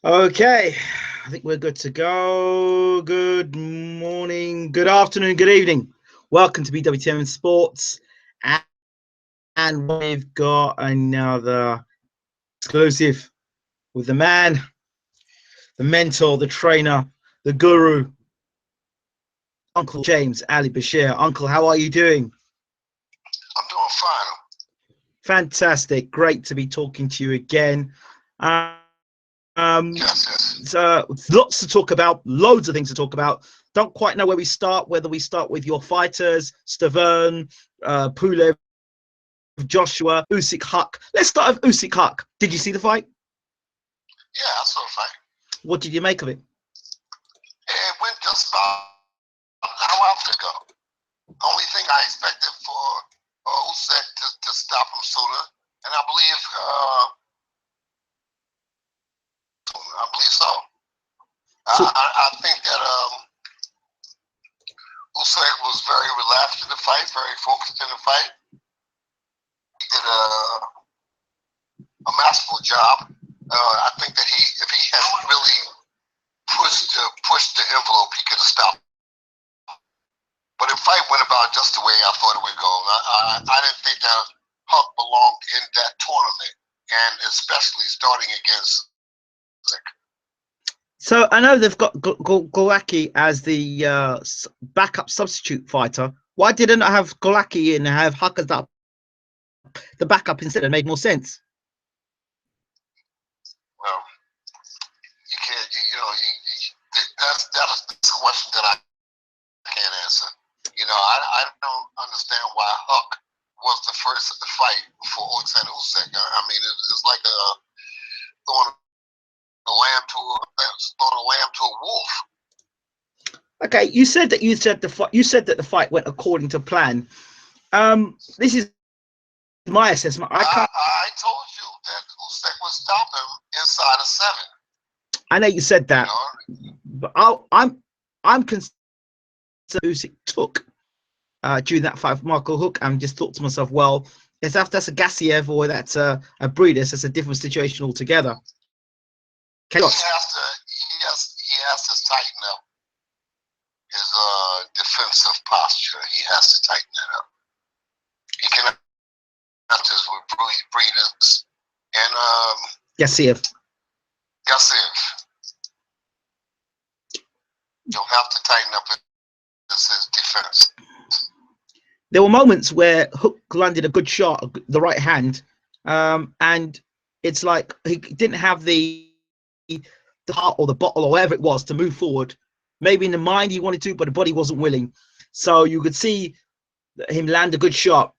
Okay, I think we're good to go. Good morning, good afternoon, good evening. Welcome to BWTM Sports, and we've got another exclusive with the man, the mentor, the trainer, the guru, Uncle James Ali Bashir. Uncle, how are you doing? I'm doing fine. Fantastic, great to be talking to you again. Yes, yes. So lots to talk about, loads of things to talk about. Don't quite know where we start, whether we start with your fighters, Stavern, Pulev, Joshua, Usyk, Huck. Let's start with Usyk, Huck. Did you see the fight? Yeah, I saw the fight. What did you make of it? It went just about an hour after ago. Only thing I expected for Usyk to stop him sooner, and I believe so. So, I think that Usyk was very relaxed in the fight, very focused in the fight. He did a masterful job. I think that if he had really pushed the envelope, he could have stopped. But the fight went about just the way I thought it would go. I didn't think that Huck belonged in that tournament, and especially starting against Usyk. so I know they've got Golaki as the backup substitute fighter. Why didn't I have Golaki in and have Huck as the backup instead? It made more sense. Well, you can't, that's a question that I can't answer. I don't understand why Huck was the first fight for Alexander Usyk. I mean, it's like throwing throwing a lamb to a wolf. Okay, you said that the fight went according to plan. This is my assessment. I told you that Usyk would stop him inside of 7. I know you said that, but I'm concerned Usyk took during that fight with Michael Hook, and just thought to myself, well, if that's a Gassiev or that's a Breedis, that's a different situation altogether. He has to tighten up his defensive posture. He has to tighten it up. He cannot just with Breedis and Gassiev. You'll have to tighten up his defense. There were moments where Hook landed a good shot, the right hand, and it's like he didn't have the heart or the bottle or whatever it was to move forward. Maybe in the mind he wanted to, but the body wasn't willing. So you could see him land a good shot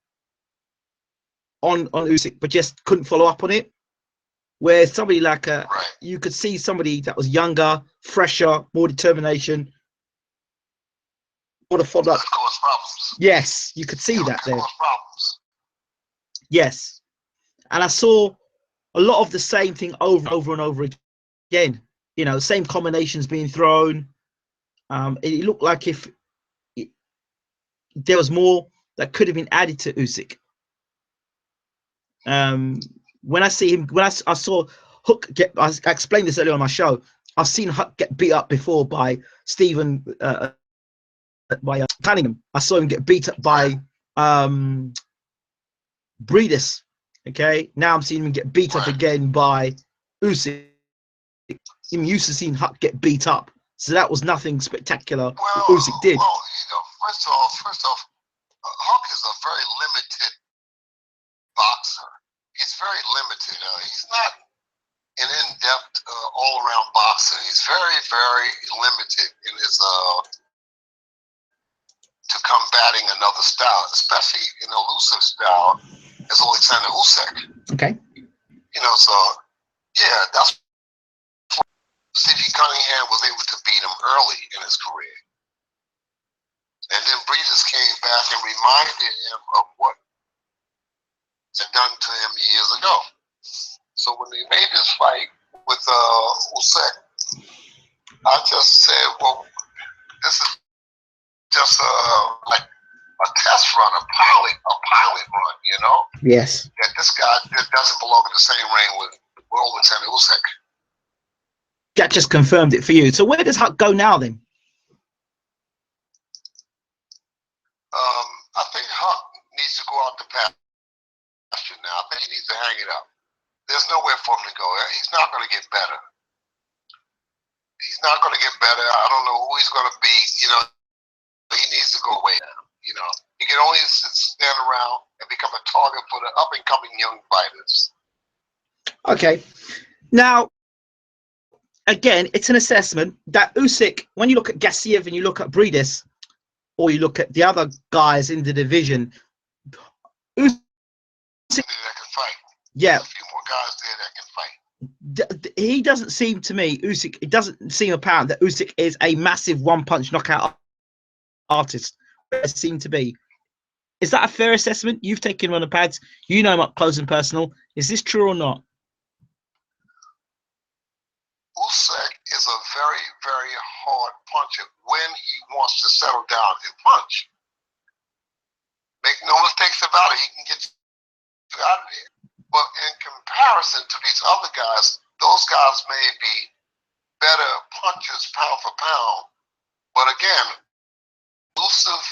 on Usyk, but just couldn't follow up on it. Where somebody like you could see somebody that was younger, fresher, more determination, would have followed up. Yes, you could see that there. Yes, and I saw a lot of the same thing over and over again. Same combinations being thrown. It looked like if there was more that could have been added to Usyk. When I saw Hook get, I explained this earlier on my show. I've seen Huck get beat up before by Stephen, by Cunningham. I saw him get beat up by Breedis. Okay, now I'm seeing him get beat up again by Usyk. I'm used to seeing Huck get beat up, so that was nothing spectacular. Usyk did. Well, first off, Huck is a very limited boxer. He's very limited. He's not an in-depth, all-around boxer. He's very, very limited in his to combating another style, especially an elusive style as Alexander Usyk. Okay. So yeah, that's why C.G. Cunningham was able to beat him early in his career, and then Breedis came back and reminded him of what had done to him years ago. So when they made this fight with Usyk, I just said, well, this is just like a test run, a pilot run, Yes. That this guy doesn't belong in the same ring with Alexander Usyk. that just confirmed it for you. So where does Huck go now then? I think Huck needs to go out to pasture now. I think he needs to hang it up. There's nowhere for him to go. He's not going to get better. He's not going to get better. I don't know who he's going to be. You know, he needs to go away now. You know, he can only stand around and become a target for the up-and-coming young fighters. Okay. Now, again, it's an assessment that Usyk, when you look at Gassiev and you look at Breedis, or you look at the other guys in the division, Usyk, that can fight. yeah, There's a few more guys there that can fight. He doesn't seem to me, Usyk, it doesn't seem apparent that Usyk is a massive one-punch knockout artist. It seemed to be. Is that a fair assessment? You've taken him on the pads. You know him up close and personal. Is this true or not? Usyk is a very, very hard puncher when he wants to settle down and punch. Make no mistakes about it. He can get you out of there. But in comparison to these other guys, those guys may be better punchers pound for pound. But again, elusive,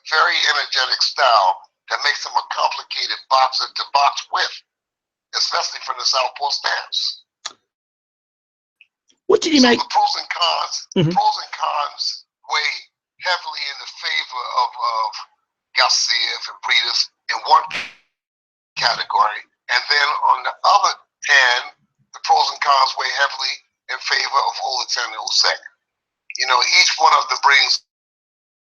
very energetic style that makes him a complicated boxer to box with, especially from the southpaw stance. What did you make? The pros and cons, pros and cons weigh heavily in the favor of Gassiev and Breedis in one category, and then on the other hand, the pros and cons weigh heavily in favor of Alexander Usyk. You know, each one of them brings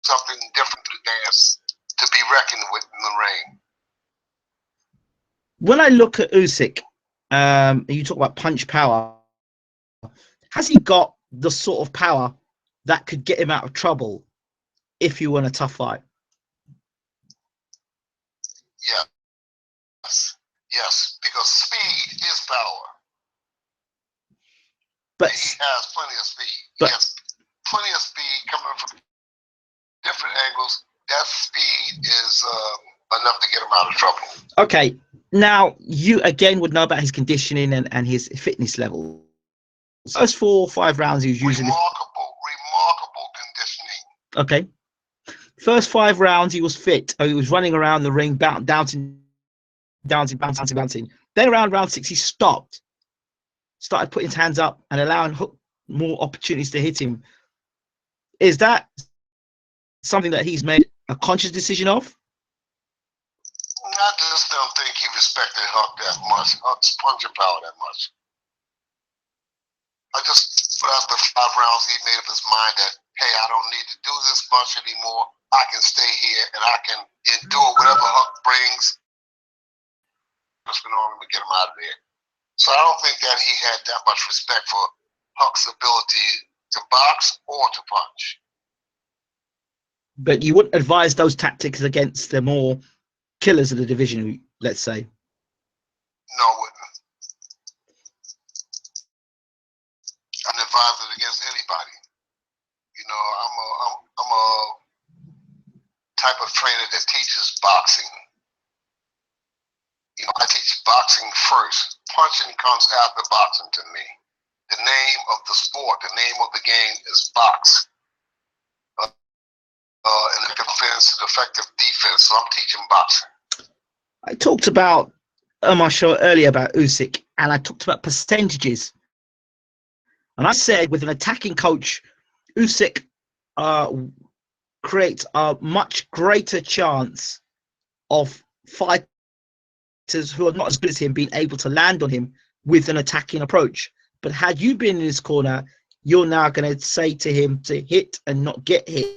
something different to the dance to be reckoned with in the ring. When I look at Usyk, you talk about punch power. Has he got the sort of power that could get him out of trouble if you won a tough fight? Yes, because speed is power. But and he has plenty of speed. But, he has plenty of speed coming from different angles. That speed is enough to get him out of trouble. Okay, now you again would know about his conditioning and his fitness level. First 4 or 5 rounds, he was using remarkable conditioning. Okay, first 5 rounds he was fit. He was running around the ring, bouncing. Then around round 6, he stopped, started putting his hands up and allowing Huck more opportunities to hit him. Is that something that he's made a conscious decision of? I just don't think he respected Huck that much, Huck's punching power that much. I just, after 5 rounds, he made up his mind that, hey, I don't need to do this much anymore. I can stay here and I can endure whatever Huck brings. Just been on him to get him out of there. So I don't think that he had that much respect for Huck's ability to box or to punch. But you wouldn't advise those tactics against the more killers of the division, let's say? No, I wouldn't. I'd advise it against anybody. You know, I'm a type of trainer that teaches boxing. You know, I teach boxing first. Punching comes after boxing to me. The name of the sport, the name of the game is box. And it defense is effective defense. So I'm teaching boxing. I talked about on my show earlier about Usyk, and I talked about percentages. And I said with an attacking coach, Usyk creates a much greater chance of fighters who are not as good as him being able to land on him with an attacking approach. But had you been in his corner, you're now going to say to him to hit and not get hit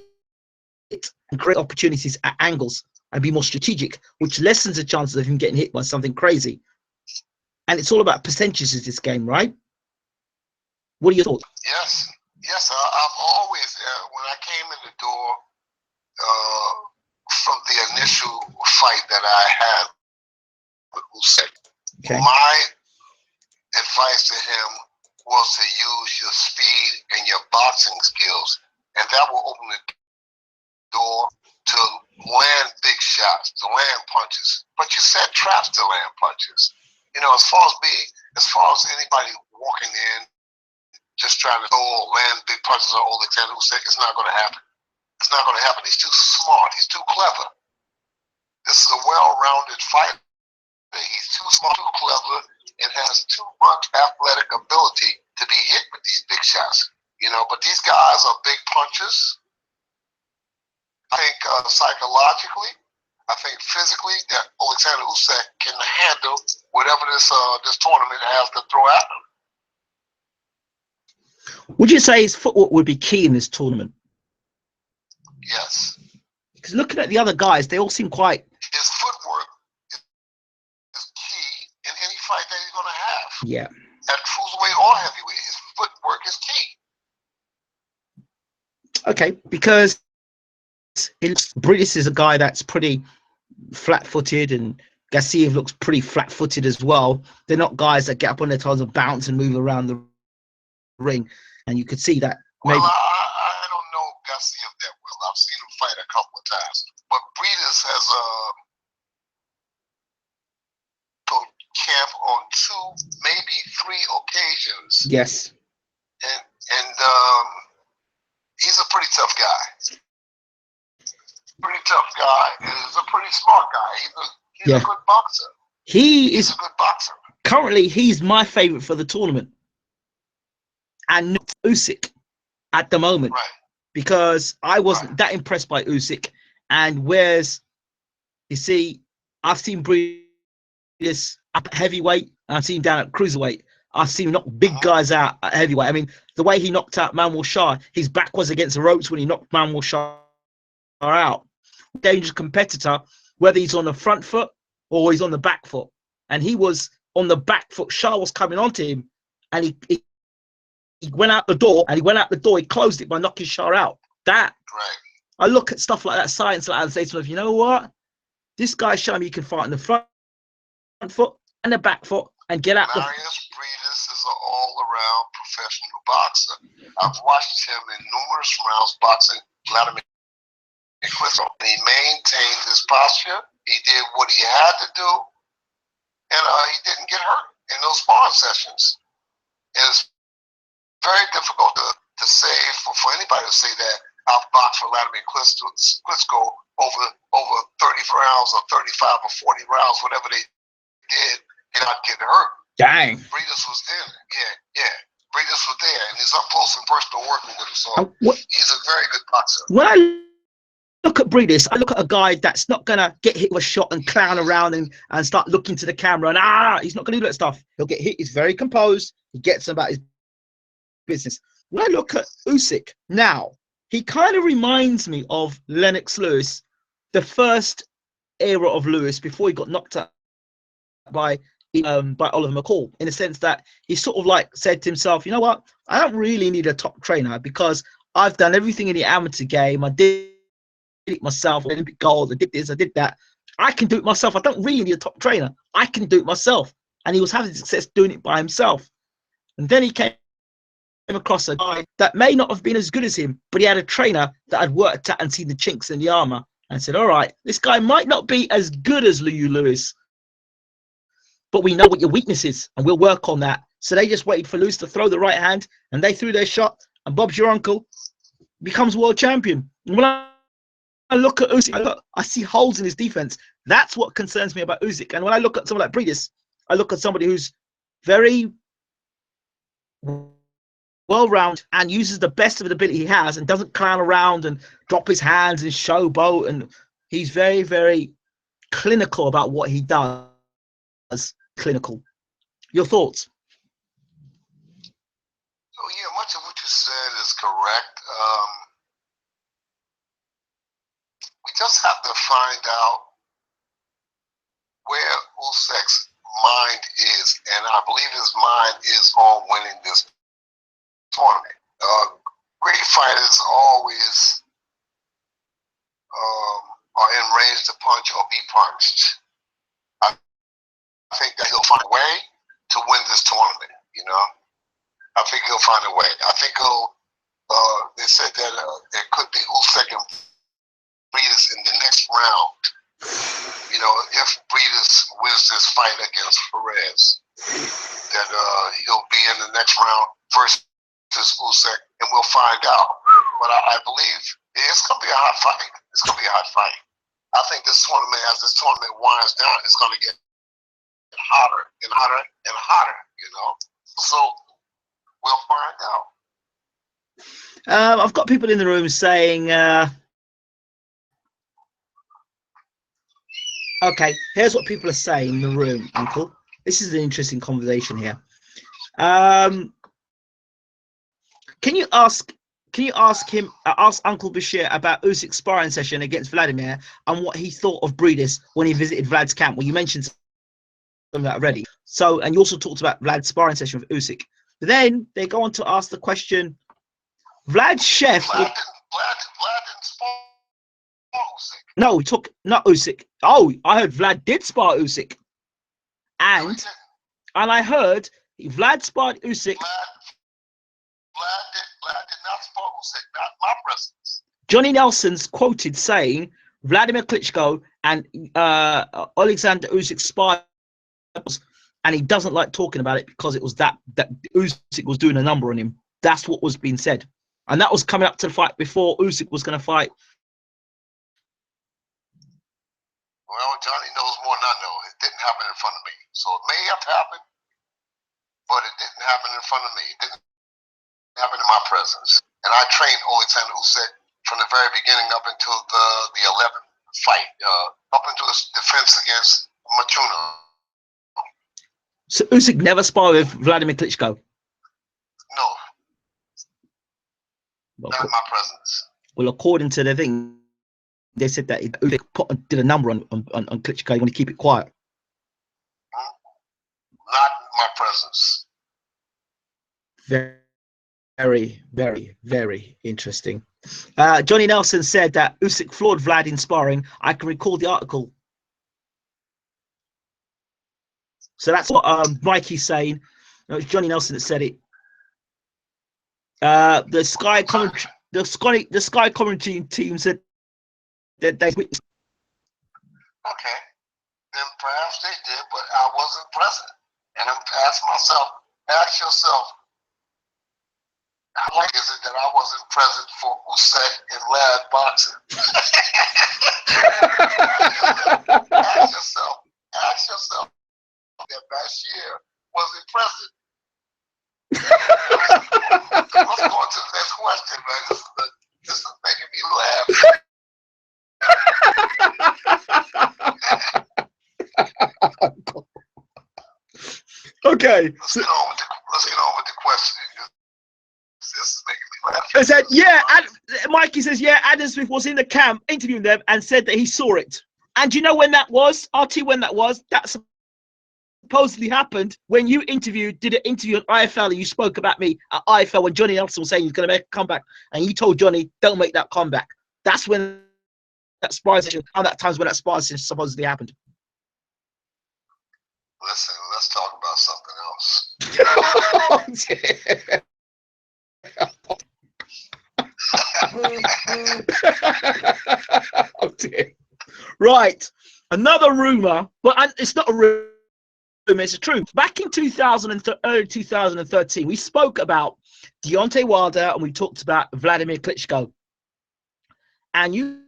and create opportunities at angles and be more strategic, which lessens the chances of him getting hit by something crazy. And it's all about percentages this game, right? What are your thoughts? Yes. I've always, when I came in the door from the initial fight that I had with Usyk, okay, my advice to him was to use your speed and your boxing skills, and that will open the door to land big shots, to land punches. But you set traps to land punches. You know, as far as anybody walking in just trying to land big punches on Alexander Usyk. It's not going to happen. It's not going to happen. He's too smart. He's too clever. This is a well-rounded fighter. He's too smart, too clever, and has too much athletic ability to be hit with these big shots. You know, but these guys are big punchers. I think psychologically, I think physically, that Alexander Usyk can handle whatever this tournament has to throw at him. Would you say his footwork would be key in this tournament? Yes. Because looking at the other guys, they all seem quite. His footwork is key in any fight that he's going to have. Yeah. At cruiserweight or heavyweight, his footwork is key. Okay, because Britis is a guy that's pretty flat-footed, and Gassiev looks pretty flat-footed as well. They're not guys that get up on their toes and bounce and move around the ring, and you could see that. Well, I don't know Gassiev that well. I've seen him fight a couple of times, but Britis has camp on 2, maybe 3 occasions. Yes. And he's a pretty tough guy. Pretty tough guy, and he's a pretty smart guy. He's a good boxer. He's a good boxer. Currently, he's my favorite for the tournament, and not Usyk at the moment, right? Because I wasn't that impressed by Usyk. And whereas, you see, I've seen Britis up at heavyweight, and I've seen him down at cruiserweight. I've seen him knock big guys out at heavyweight. I mean, the way he knocked out Manwar Shah, his back was against the ropes when he knocked Manwar Shah out. Dangerous competitor, whether he's on the front foot or he's on the back foot. And he was on the back foot. Shah was coming onto him, and he went out the door, he closed it by knocking Shah out. That, right. I look at stuff like that, science like that, and say to myself, you know what? This guy's showing me you can fight on the front foot and the back foot and get out. Marius Britis is an all-around professional boxer. I've watched him in numerous rounds boxing Vladimir Klitschko. He maintained his posture. He did what he had to do, and he didn't get hurt in those sparring sessions. And it's very difficult to say for anybody to say that I've boxed for Vladimir Klitschko over 30 rounds or 35 or 40 rounds, whatever they did, and not get hurt. Dang. Britis was there. Yeah. Britis was there, and he's up close and personal working with him. So he's a very good boxer. When I look at Britis, I look at a guy that's not going to get hit with a shot and clown around and start looking to the camera and he's not going to do that stuff. He'll get hit. He's very composed. He gets about his business. When I look at Usyk now, he kind of reminds me of Lennox Lewis, the first era of Lewis before he got knocked out by Oliver McCall, in the sense that he sort of like said to himself, you know what, I don't really need a top trainer because I've done everything in the amateur game. I did it myself, Olympic gold, I did this, I did that. I can do it myself. I don't really need a top trainer. I can do it myself. And he was having success doing it by himself. And then he came across a guy that may not have been as good as him, but he had a trainer that had worked at and seen the chinks in the armor and said, all right, this guy might not be as good as Lewis, but we know what your weakness is, and we'll work on that. So they just waited for Lewis to throw the right hand, and they threw their shot, and Bob's your uncle becomes world champion. And when I look at Usyk, I see holes in his defense. That's what concerns me about Usyk. And when I look at someone like Britis, I look at somebody who's very well-rounded and uses the best of the ability he has and doesn't clown around and drop his hands and showboat. And he's very, very clinical about what he does. Clinical. Your thoughts? Oh yeah, much of what you said is correct. We just have to find out where Usyk's mind is, and I believe his mind is on winning this tournament. Great fighters always are in range to punch or be punched. I think that he'll find a way to win this tournament, you know. I think he'll find a way. I think he'll, they said that it could be Usyk and Britis in the next round. You know, if Britis wins this fight against Perez, that he'll be in the next round versus Usyk, and we'll find out. But I believe it's going to be a hot fight. It's going to be a hot fight. I think this tournament, as this tournament winds down, it's going to get hotter and hotter and hotter, you know. So we'll find out. I've got people in the room saying, okay, here's what people are saying in the room, Uncle. This is an interesting conversation here. Can you ask Uncle Bashir about Usyk's sparring session against Vladimir and what he thought of Breedis when he visited Vlad's camp? Well, you mentioned some of that already. So, and you also talked about Vlad's sparring session with Usyk. But then they go on to ask the question, Vlad's chef. Vlad didn't spar Usyk. No, he took not Usyk. Oh, I heard Vlad did spar Usyk, and I heard Vlad sparred Usyk. Vlad did not spar Usyk, not my presence. Johnny Nelson's quoted saying Vladimir Klitschko and Alexander Usyk sparred, and he doesn't like talking about it because it was that Usyk was doing a number on him. That's what was being said, and that was coming up to the fight before Usyk was going to fight. Well, Johnny knows more than I know. It didn't happen in front of me, so it may have happened, but it didn't happen in front of me. It didn't happen in my presence. And I trained Alexander Usyk from the very beginning up until the 11th fight, up until his defense against Machuna. So Usyk never sparred with Vladimir Klitschko? No. Well, not in my presence. Well, according to the thing, they said that Usyk did a number on Klitschko. You want to keep it quiet. Not in my presence. Very, very, very interesting. Johnny Nelson said that Usyk floored Vlad in sparring. I can recall the article. So that's what Mikey's saying. No, it's Johnny Nelson that said it. The Sky commentary team said that they. Okay, then perhaps they did, but I wasn't present. And I'm ask yourself, how is it that I wasn't present for Usyk and Vlad boxing? ask yourself that Bashir wasn't present. Let's go on to the next question, man. This is making me laugh. Okay. Let's get on with the question. This is making me laugh. I said, yeah, Mikey says, yeah, Adam Smith was in the camp interviewing them and said that he saw it. And you know when that was? I'll tell you when that was. That supposedly happened when you did an interview at IFL and you spoke about me at IFL when Johnny Nelson was saying he was going to make a comeback. And you told Johnny, don't make that comeback. That's when that sparring session, and that time's when that sparring session supposedly happened. Listen, let's talk about something else. Oh dear. Right, another rumor, but it's not a rumor, it's true. Back in early 2013, we spoke about Deontay Wilder and we talked about Vladimir Klitschko, and you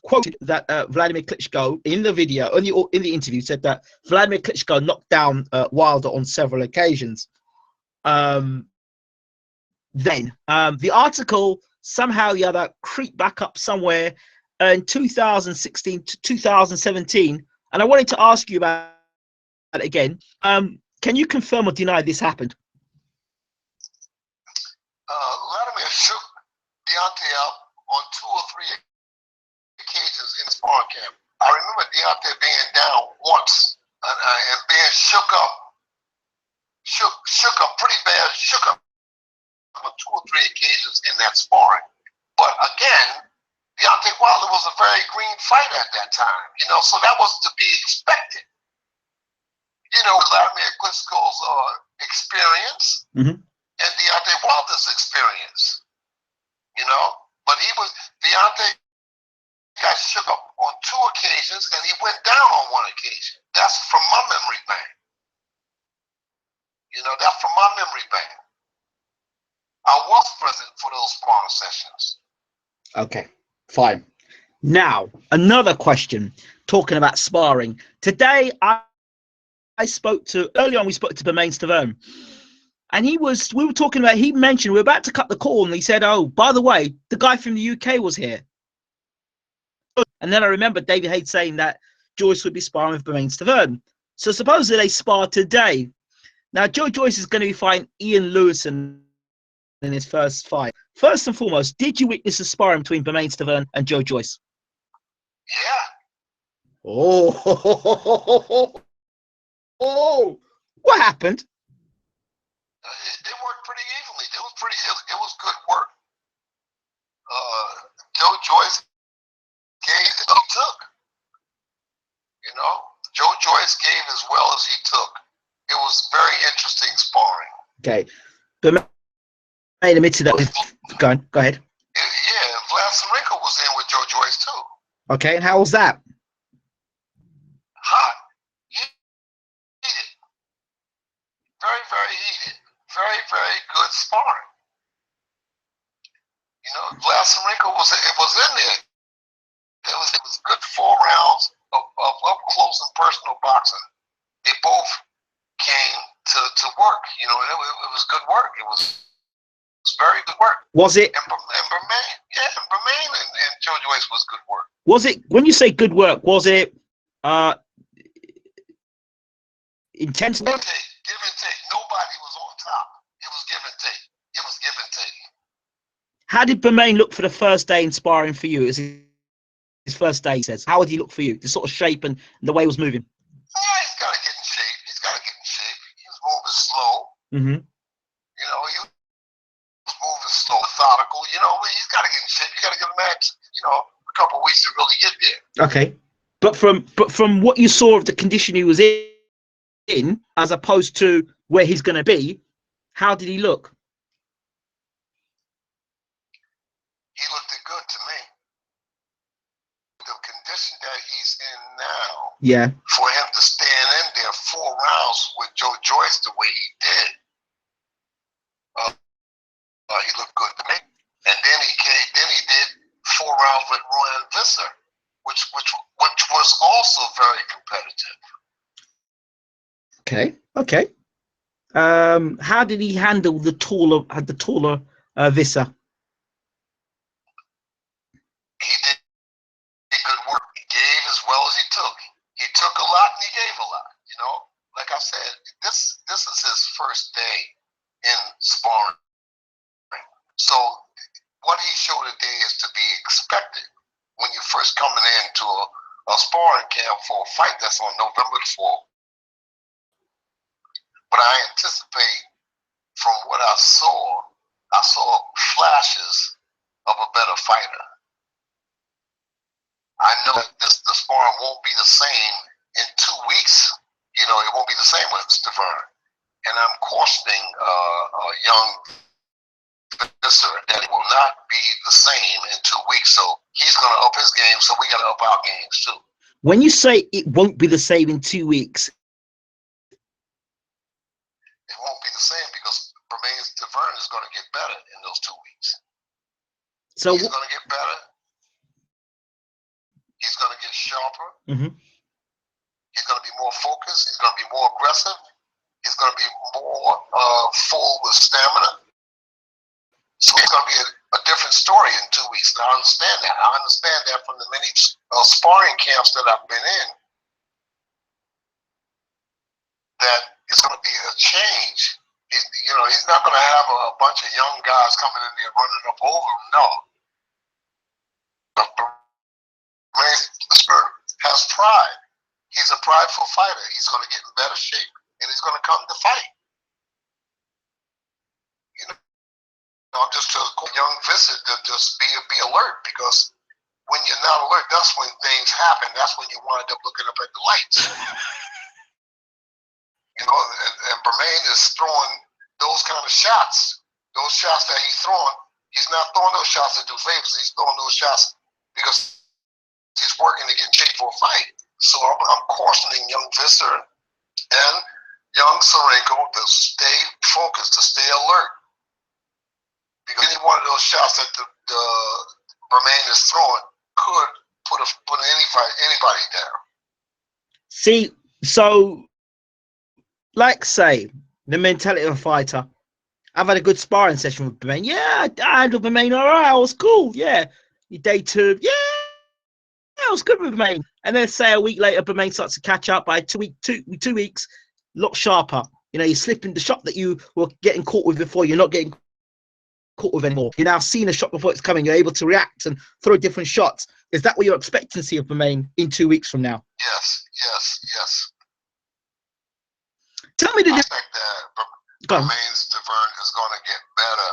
quoted that Vladimir Klitschko in the video, in the interview, said that Vladimir Klitschko knocked down Wilder on several occasions. Then the article somehow or the other creeped back up somewhere in 2016 to 2017, and I wanted to ask you about it again. Can you confirm or deny this happened? Vladimir shook Deontay out on 2 or 3 occasions in the sparring camp. I remember Deontay being down once and being shook up pretty bad, shook up on 2 or 3 occasions in that sparring. But again, Deontay Wilder was a very green fighter at that time, so that was to be expected. Vladimir Klitschko's experience and Deontay Wilder's experience, but Deontay got shook up on 2 occasions and he went down on 1 occasion. That's from my memory bank. That's from my memory bank. I was present for those sparring sessions. Okay, fine. Now, another question, talking about sparring. Today, I spoke to, early on, we spoke to Bermain Stavern, and we were talking about, he mentioned, we were about to cut the call, and he said, oh, by the way, the guy from the UK was here. And then I remember David Hayes saying that Joyce would be sparring with Bermain Stavern. So supposedly they spar today. Now, Joe Joyce is going to be fighting Ian Lewison in his first fight. First and foremost, did you witness the sparring between Bermain Stavern and Joe Joyce? Yeah. Oh, what happened? They worked pretty evenly. It was good work. Joe Joyce gave as he took. You know, Joe Joyce gave as well as he took. It was very interesting sparring. Okay, Bermain admitted that. Go ahead. Yeah, Vlad Sarenko was in with Joe Joyce too. Okay, and how was that? Hot, heated, very, very heated, very, very good sparring. You know, Vlad Sarenko was in there. It was good 4 rounds of up close and personal boxing. They both came to work. You know, it was good work. It was very good work. Was it? And Bermain and Joe Joyce was good work. Was it, when you say good work, was it intense work? Give and take. Nobody was on top. It was give and take. It was give and take. How did Bermain look for the first day in sparring for you? Is his first day, he says. How would he look for you? The sort of shape and the way he was moving? Yeah, he's got to get in shape. He was moving slow. Mm-hmm. You know, he was moving slow, methodical. You know, he's got to get in shape. You got to give him a couple of weeks to really get there. Okay. But from what you saw of the condition he was in, as opposed to where he's going to be, how did he look? He looked good to me. The condition that he's in now, yeah, for him to stand in there 4 rounds with Joe Joyce the way he did, he looked good to me. And then he did 4 rounds with Royan Visser, which was also very competitive. Okay. How did he handle the taller Visser? He did good work. He gave as well as he took. He took a lot and he gave a lot. You know, like I said, this is his first day in sparring. So what he showed today is to be expected when you're first coming into a sparring camp for a fight that's on November the 4th. But I anticipate, from what I saw flashes of a better fighter. I know the sparring won't be the same in 2 weeks. You know, it won't be the same with Stavern. And I'm cautioning young Visser that it will not be the same in 2 weeks. So he's going to up his game, so we got to up our games too. When you say it won't be the same in 2 weeks, it won't be the same because Bermain Stavern is going to get better in those 2 weeks. So he's going to get better. He's going to get sharper. Mm-hmm. He's going to be more focused. He's going to be more aggressive. He's going to be more full with stamina. So it's going to be a different story in 2 weeks. And I understand that. I understand that from the many sparring camps that I've been in, that it's going to be a change. He's not going to have a bunch of young guys coming in there running up over him. No. But Bermain has pride. He's a prideful fighter. He's going to get in better shape, and he's going to come to fight. You know, just to young Visser to just be alert, because when you're not alert, that's when things happen. That's when you wind up looking up at the lights. You know, and Bermain is throwing those kind of shots. Those shots that he's throwing, he's not throwing those shots to do favors. He's throwing those shots because he's working to get in shape for a fight. So I'm cautioning young Visser and young Sarenko to stay focused, to stay alert. Because any one of those shots that the Bermain is throwing could put anybody down. See, so like say the mentality of a fighter. I've had a good sparring session with Bermain. Yeah, I handled Bermain all right. I was cool. Yeah, day two. Yeah, I was good with Bermain. And then say a week later, Bermain starts to catch up. By 2 weeks, a lot sharper. You know, you're slipping the shot that you were getting caught with before. You're not getting caught with anymore. You're now seeing a shot before it's coming. You're able to react and throw different shots. Is that what you're expecting to see of Bermain in 2 weeks from now? Yes. Tell me the I think that Bermain's Devern is going to get better.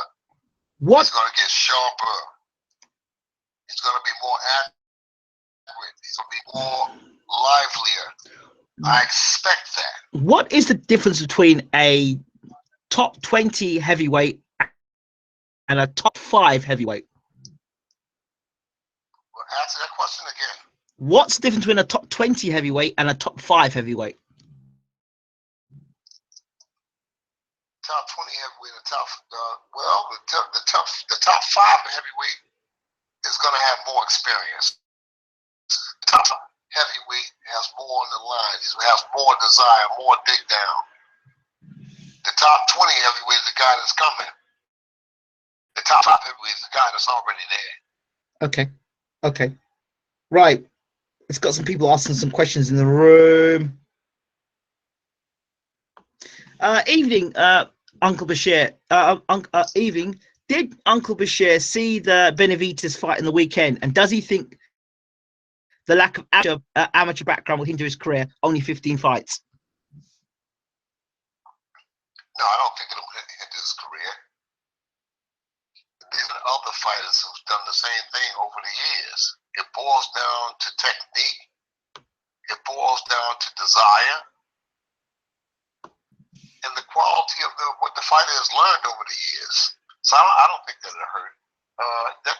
What? He's going to get sharper. He's going to be more accurate. He's going to be more livelier. I expect that. What is the difference between a top 20 heavyweight and a top 5 heavyweight? Well, answer that question again. What's the difference between a top 20 heavyweight and a top 5 heavyweight? Top 20 heavyweight, the top 5 heavyweight is going to have more experience. The top heavyweight has more on the line. He has more desire, more dig down. The top 20 heavyweight is the guy that's coming. The top 5 heavyweight is the guy that's already there. Okay. Right. It's got some people asking some questions in the room. Evening, Uncle Bashir. Evening. Did Uncle Bashir see the Benavidez fight in the weekend, and does he think the lack of amateur background will hinder his career? Only 15 fights. No, I don't think it'll hinder his career. There's been other fighters who've done the same thing over the years. It boils down to technique. It boils down to desire. And the quality of what the fighter has learned over the years. So I don't think that it'll hurt.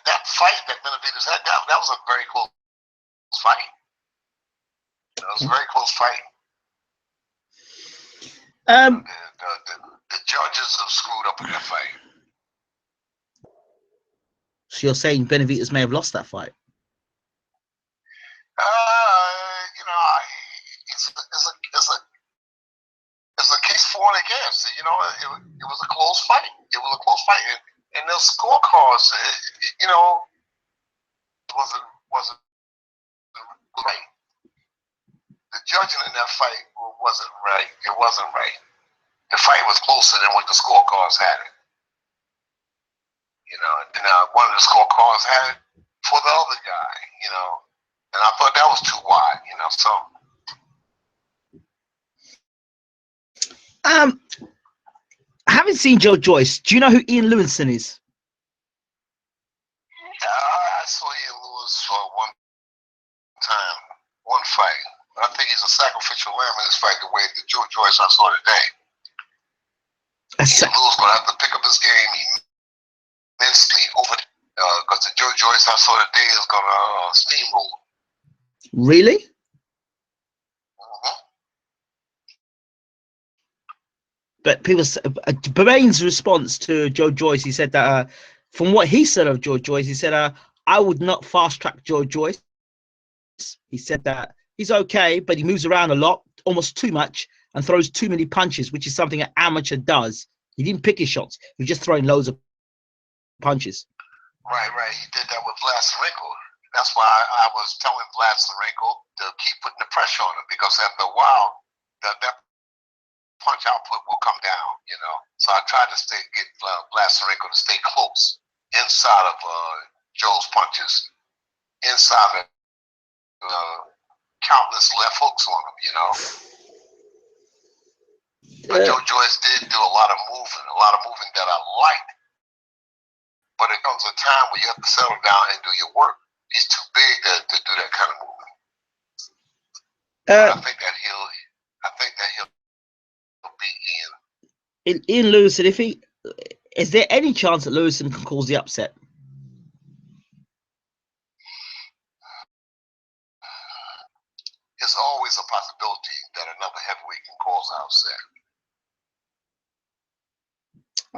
That fight that Benavidez had, that was a very close fight. It was a very close fight. The judges have screwed up in that fight. So you're saying Benavidez may have lost that fight? It's a case for and against. It was a close fight. It was a close fight, and the scorecards, wasn't right. The judging in that fight wasn't right. It wasn't right. The fight was closer than what the scorecards had it. And one of the scorecards had it for the other guy. And I thought that was too wide. So. I haven't seen Joe Joyce. Do you know who Ian Lewinson is? I saw Ian Lewis for one fight. I think he's a sacrificial lamb in this fight the way the Joe Joyce I saw today. Ian Lewis going to have to pick up his game immensely over because the Joe Joyce I saw today is going to steamroll. Really? But people, Bermain's response to Joe Joyce, he said that from what he said of Joe Joyce, he said, I would not fast track Joe Joyce. He said that he's okay, but he moves around a lot, almost too much, and throws too many punches, which is something an amateur does. He didn't pick his shots. He was just throwing loads of punches. Right. He did that with Vlad. That's why I was telling Vlad to keep putting the pressure on him, because after a while, that punch output will come down, So I tried to get Vlad to stay close inside of Joe's punches, inside of countless left hooks on him, But Joe Joyce did do a lot of moving that I liked. But it comes a time where you have to settle down and do your work. He's too big to do that kind of movement. I think that he'll beat Ian. Ian Lewison, is there any chance that Lewison can cause the upset? It's always a possibility that another heavyweight can cause an upset.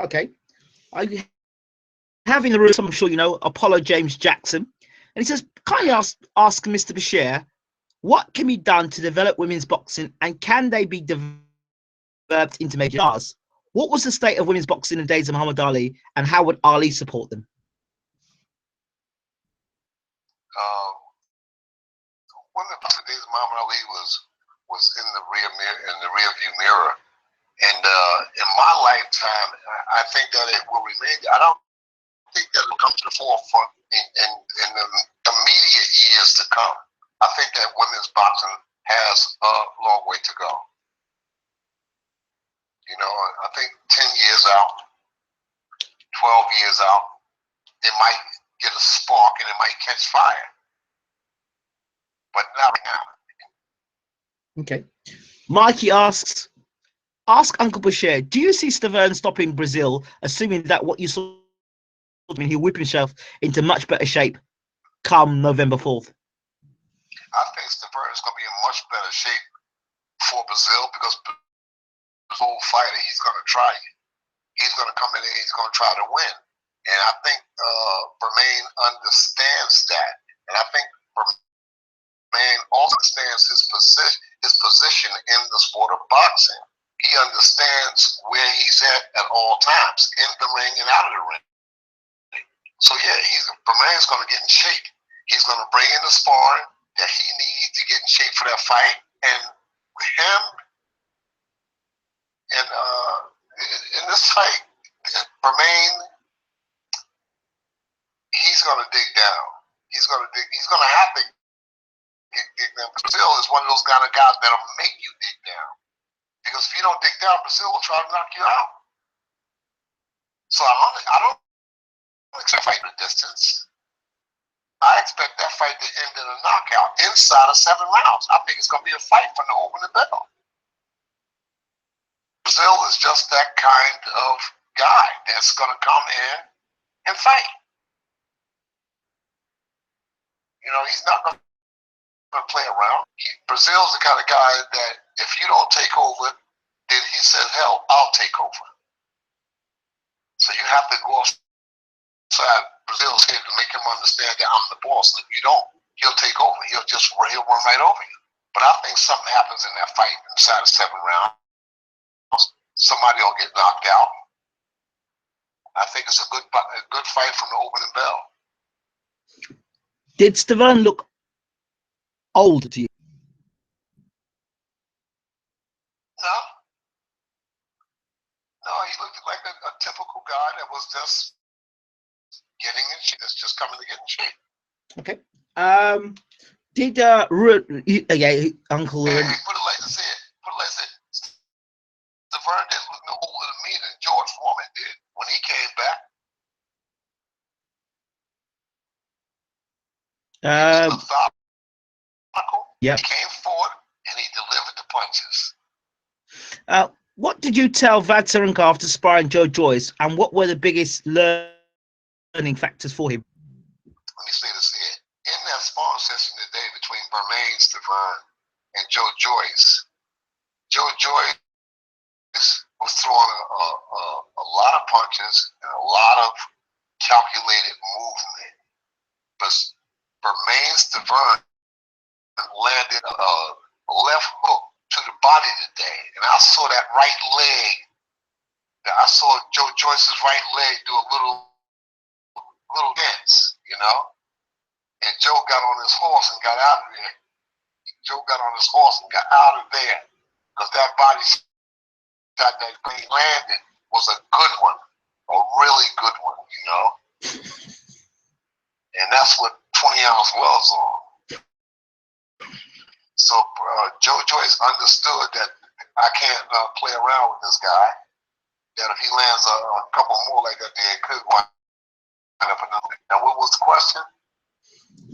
Okay. have in the room, I'm sure you know, Apollo James Jackson. And he says, kindly ask Mr. Bashir, what can be done to develop women's boxing, and can they be developed into major stars? What was the state of women's boxing in the days of Muhammad Ali, and how would Ali support them? Women boxing days of Muhammad Ali was in the rear view mirror. And in my lifetime, I think that it will remain. I don't think that will come to the forefront in the immediate years to come. I think that women's boxing has a long way to go. You know, I think 10 years out, 12 years out, it might get a spark and it might catch fire. But not right now. Okay. Mikey asks, ask Uncle Bashir, do you see Stavern stopping Brazil, assuming that what you saw, he'll whip himself into much better shape come November 4th? I think Stavern is going to be in much better shape for Brazil, because the whole fighter, he's going to try it. He's going to come in and he's going to try to win. And I think Bermain understands that. And I think Bermain also understands his position in the sport of boxing. He understands where he's at all times, in the ring and out of the ring. So yeah, Bermain's going to get in shape. He's going to bring in the sparring that he needs to get in shape for that fight. And him and in this fight, Bermain, he's going to dig down. He's going to have to dig down. Brazil is one of those kind of guys that'll make you dig down. Because if you don't dig down, Brazil will try to knock you out. So I don't expect a fight in the distance. I expect that fight to end in a knockout inside of 7 rounds. I think it's going to be a fight from the opening bell. Brazil is just that kind of guy that's going to come in and fight. You know, he's not going to play around. Brazil's the kind of guy that if you don't take over, then he says, hell, I'll take over. So you have to go outside Brazil's head to make him understand that I'm the boss. If you don't, he'll take over. He'll run right over you. But I think something happens in that fight inside of 7 rounds. Somebody will get knocked out. I think it's a good fight from the opening bell. Did Stavern look old to you? No, he looked like a typical guy that was just getting in shape. That's just coming to get in shape. Okay. Did Uncle? Hey, put it like this here. Stavern didn't look no older than me than George Foreman did when he came back. He was methodical. Yeah. He came forward and he delivered the punches. What did you tell Vlad Tsarenko after sparring Joe Joyce, and what were the biggest learning factors for him? Let me say this here. In that sparring session today between Bermain Stavern and Joe Joyce was throwing a lot of punches and a lot of calculated movement. But Bermain Stavern landed a left hook to the body today, and I saw that right leg. I saw Joe Joyce's right leg do a little dance, you know. And Joe got on his horse and got out of there. Because that body shot that he landed was a good one, a really good one, you know. And that's what 20-ounce was on. So Joe Joyce understood that I can't play around with this guy. That if he lands a couple more like that, then it could wind up another. Now, what was the question?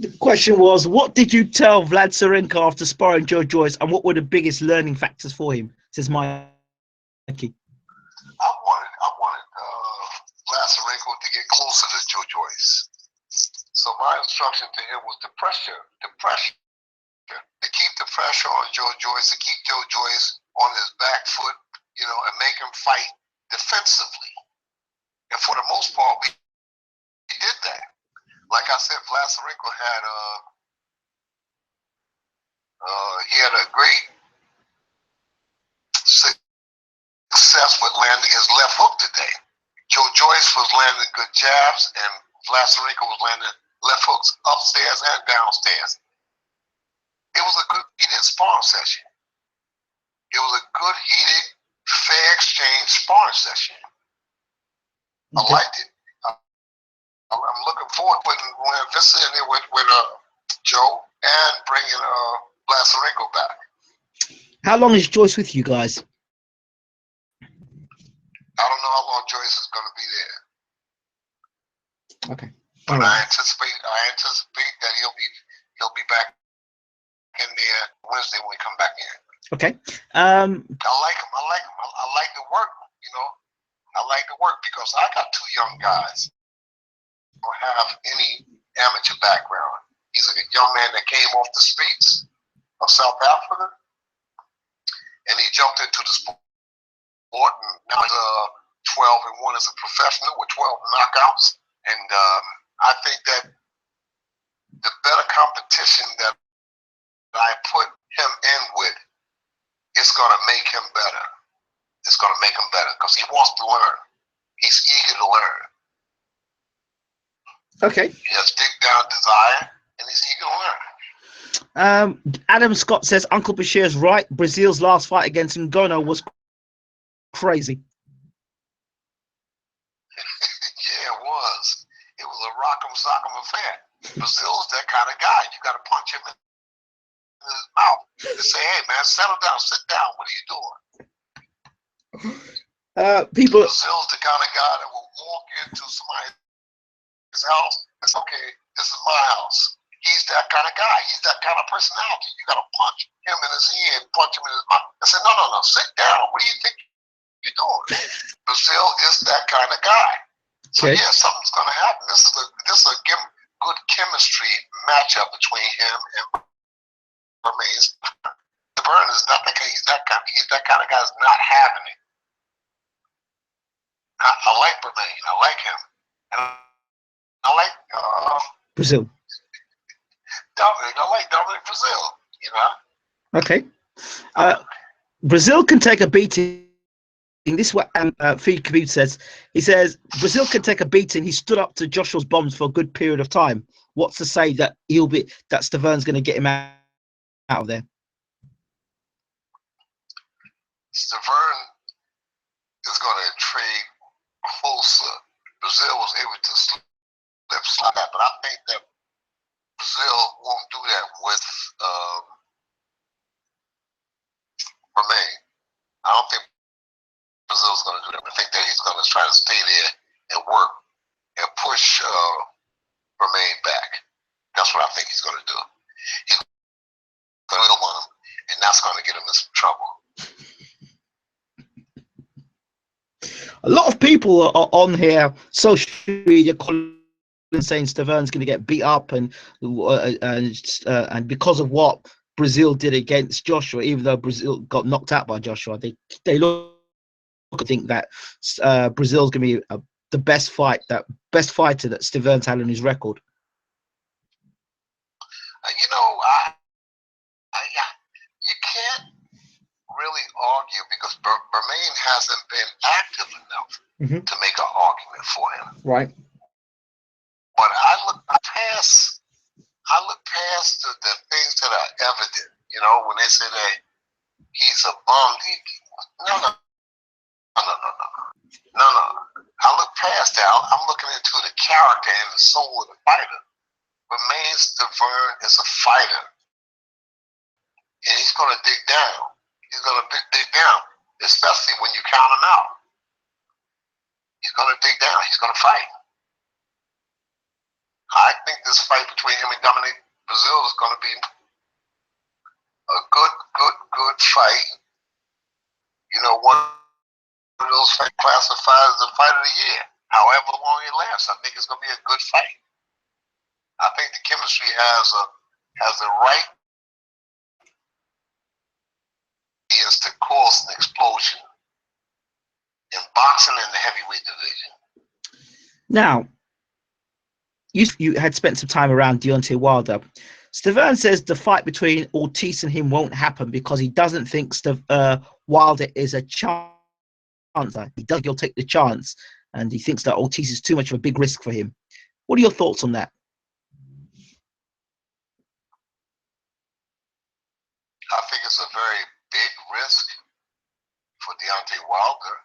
The question was, what did you tell Vlad Tsarenko after sparring Joe Joyce, and what were the biggest learning factors for him? Says Mikey. I wanted Vlad Tsarenko to get closer to Joe Joyce. So my instruction to him was the pressure, to keep the pressure on Joe Joyce, to keep Joe Joyce on his back foot, you know, and make him fight defensively. And for the most part, we did that. Like I said, Vlasarenko had he had a great success with landing his left hook today. Joe Joyce was landing good jabs, and Vlasarenko was landing left hooks upstairs and downstairs. It was a good heated sparring session. It was a good heated, fair exchange sparring session. I liked it. I'm looking forward to when Vincent in there with Joe and bringing Vlasarenko back. How long is Joyce with you guys? I don't know how long Joyce is going to be there. Okay. But I anticipate that he'll be back in there Wednesday when we come back in. Okay. I like him. I like the work. You know, I like the work because I got two young guys who don't have any amateur background. He's a young man that came off the streets of South Africa, and he jumped into the sport, and now he's 12-1 as a professional with 12 knockouts. And I think that the better competition that I put him in with, it's going to make him better. It's going to make him better because he wants to learn. He's eager to learn. Okay. He has deep down desire, and he's eager to learn. Adam Scott says Uncle Bashir's right. Brazil's last fight against Ngannou was crazy. Yeah, it was. It was a rock'em sock'em affair. Brazil's that kind of guy. You got to punch him in his mouth and say, "Hey, man, settle down, sit down. What are you doing?" People. Brazil's the kind of guy that will walk into somebody's house and say, "Okay, this is my house." He's that kind of guy. He's that kind of personality. You got to punch him in his head, punch him in his mouth. I said, no, sit down. What do you think you're doing? Brazil is that kind of guy. So Okay. yeah, something's going to happen. This is a good chemistry matchup between him and Bermain. The Burn is not the he's that kind of guy. It's not happening. I like Bermain. I like him. And I like Brazil. Dominic. I like Dominic Brazil. You know. Okay. Brazil can take a beating. This is what Feed Khabib says. He says Brazil can take a beating. He stood up to Joshua's bombs for a good period of time. What's to say that that Stavern's going to get him out of there? Stavern is going to trade closer. Brazil was able to slide that, but I think that Brazil won't do that with Bermain. I don't think Brazil's going to do that. I think that he's going to try to stay there and work and push Bermain back. That's what I think he's going to do. He's going to on him, and that's going to get him in some trouble. A lot of people are on here, social media, saying Stavern's going to get beat up, and because of what Brazil did against Joshua, even though Brazil got knocked out by Joshua, they think that Brazil's going to be the best fighter that Stavern's had on his record. You know, you can't really argue because Bermain hasn't been active enough to make an argument for him. Right. But I look past the things that are evident. You know, when they say that he's a bum, no. I look past that. I'm looking into the character and the soul of the fighter. Bermain Stavern is a fighter, and he's going to dig down. He's going to dig down, especially when you count him out. He's going to dig down. He's going to fight. I think this fight between him and Dominic Brazil is going to be a good fight. You know, one of those fight classified as the fight of the year. However long it lasts, I think it's going to be a good fight. I think the chemistry has the right is to cause an explosion in boxing in the heavyweight division. Now, you had spent some time around Deontay Wilder. Stavern says the fight between Ortiz and him won't happen because he doesn't think Wilder is a chance. He does, he'll take the chance, and he thinks that Ortiz is too much of a big risk for him. What are your thoughts on that? I think it's a very big risk for Deontay Wilder.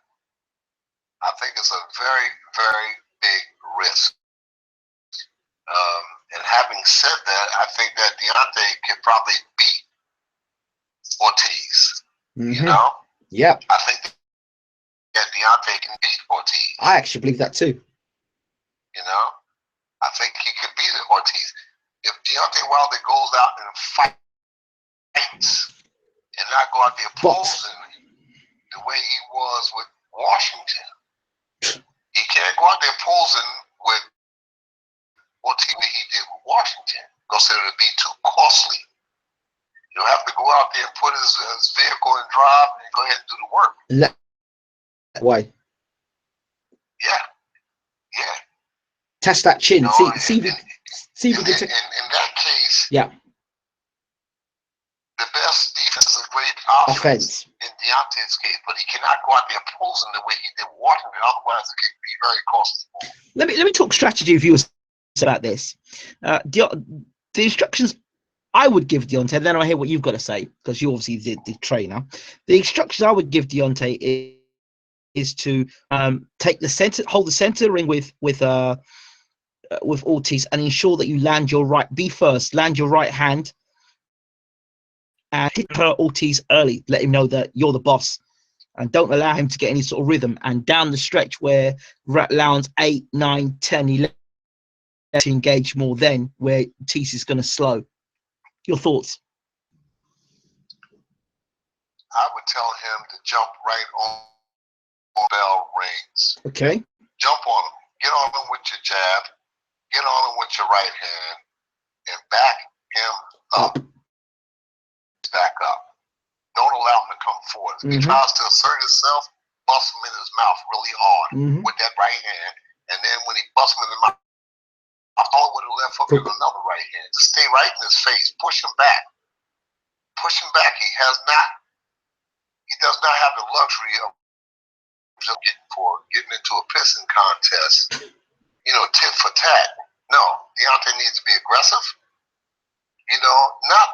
I think it's a very, very big risk. And having said that, I think that Deontay can probably beat Ortiz. You know? Yeah. I think that Deontay can beat Ortiz. I actually believe that too. You know? I think he can beat Ortiz. If Deontay Wilder goes out and fights and not go out there posing the way he was with Washington, he can't go out there posing with Ortiz the way he did with Washington because it would be too costly. You'll have to go out there and put his vehicle in drive and go ahead and do the work. Why? Yeah. Yeah. Test that chin. You know, See if in that case, yeah. The best defense is a great offense in Deontay's case, but he cannot go out there posing the way he did Washington. Otherwise, it could be very costly. Let me talk strategy with you about this. The instructions I would give Deontay, then I hear what you've got to say because you obviously the trainer. The instructions I would give Deontay is to take the center, hold the center ring with Ortiz, and ensure that you land your right. Be first, land your right hand, and hit Ortiz early. Let him know that you're the boss, and don't allow him to get any sort of rhythm. And down the stretch where rounds 8, 9, 10, 11, to engage more, then where Ortiz is going to slow. Your thoughts? I would tell him to jump right on bell rings. Okay. Jump on him. Get on him with your jab. Get on him with your right hand, and back him up. Back up. Don't allow him to come forward. If he tries to assert himself, bust him in his mouth really hard with that right hand, and then when he busts him in the mouth, follow with a left hook and another right hand. Just stay right in his face. Push him back. Push him back. He does not have the luxury of getting into a pissing contest, tit for tat. No, Deontay needs to be aggressive, not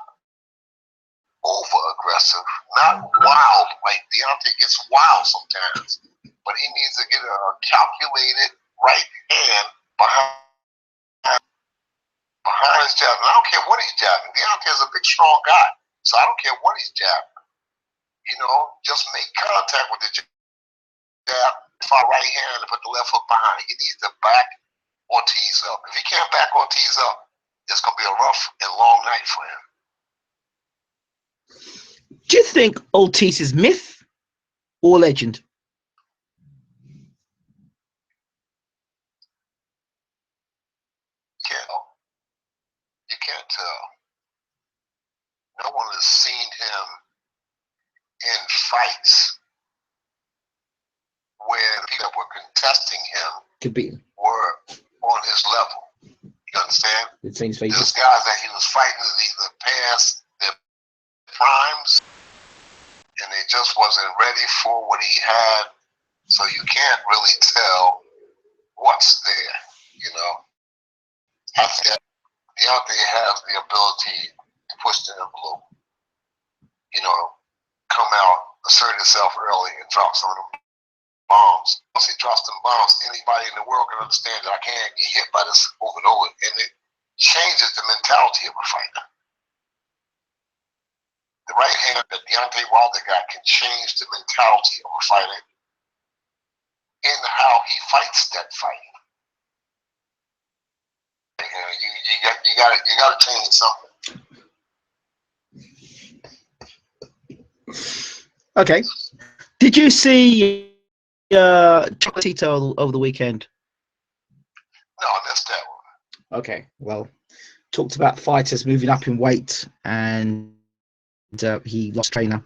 over-aggressive, not wild. Like Deontay gets wild sometimes, but he needs to get a calculated right hand behind his jab. And I don't care what he's jabbing. Deontay is a big, strong guy, so I don't care what he's jabbing. Just make contact with the jab, far right hand, and put the left hook behind it. He needs to back Ortiz up. If he can't back Ortiz up, it's going to be a rough and long night for him. Do you think Ortiz is myth or legend? You can't tell. No one has seen him in fights where the people that were contesting him were on his level. You understand? There's guys that he was fighting either past their primes and they just wasn't ready for what he had. So you can't really tell what's there, I think Deontay has the ability to push the envelope, come out, assert himself early, and drop some of them bombs. Once he drops them bombs, anybody in the world can understand that I can't get hit by this over and over, and it changes the mentality of a fighter. The right hand that Deontay Wilder got can change the mentality of a fighter in how he fights that fight. You got to change something. Okay. Did you see Chocolatito over the weekend? No, I missed that one. Okay. Well, talked about fighters moving up in weight, and he lost trainer,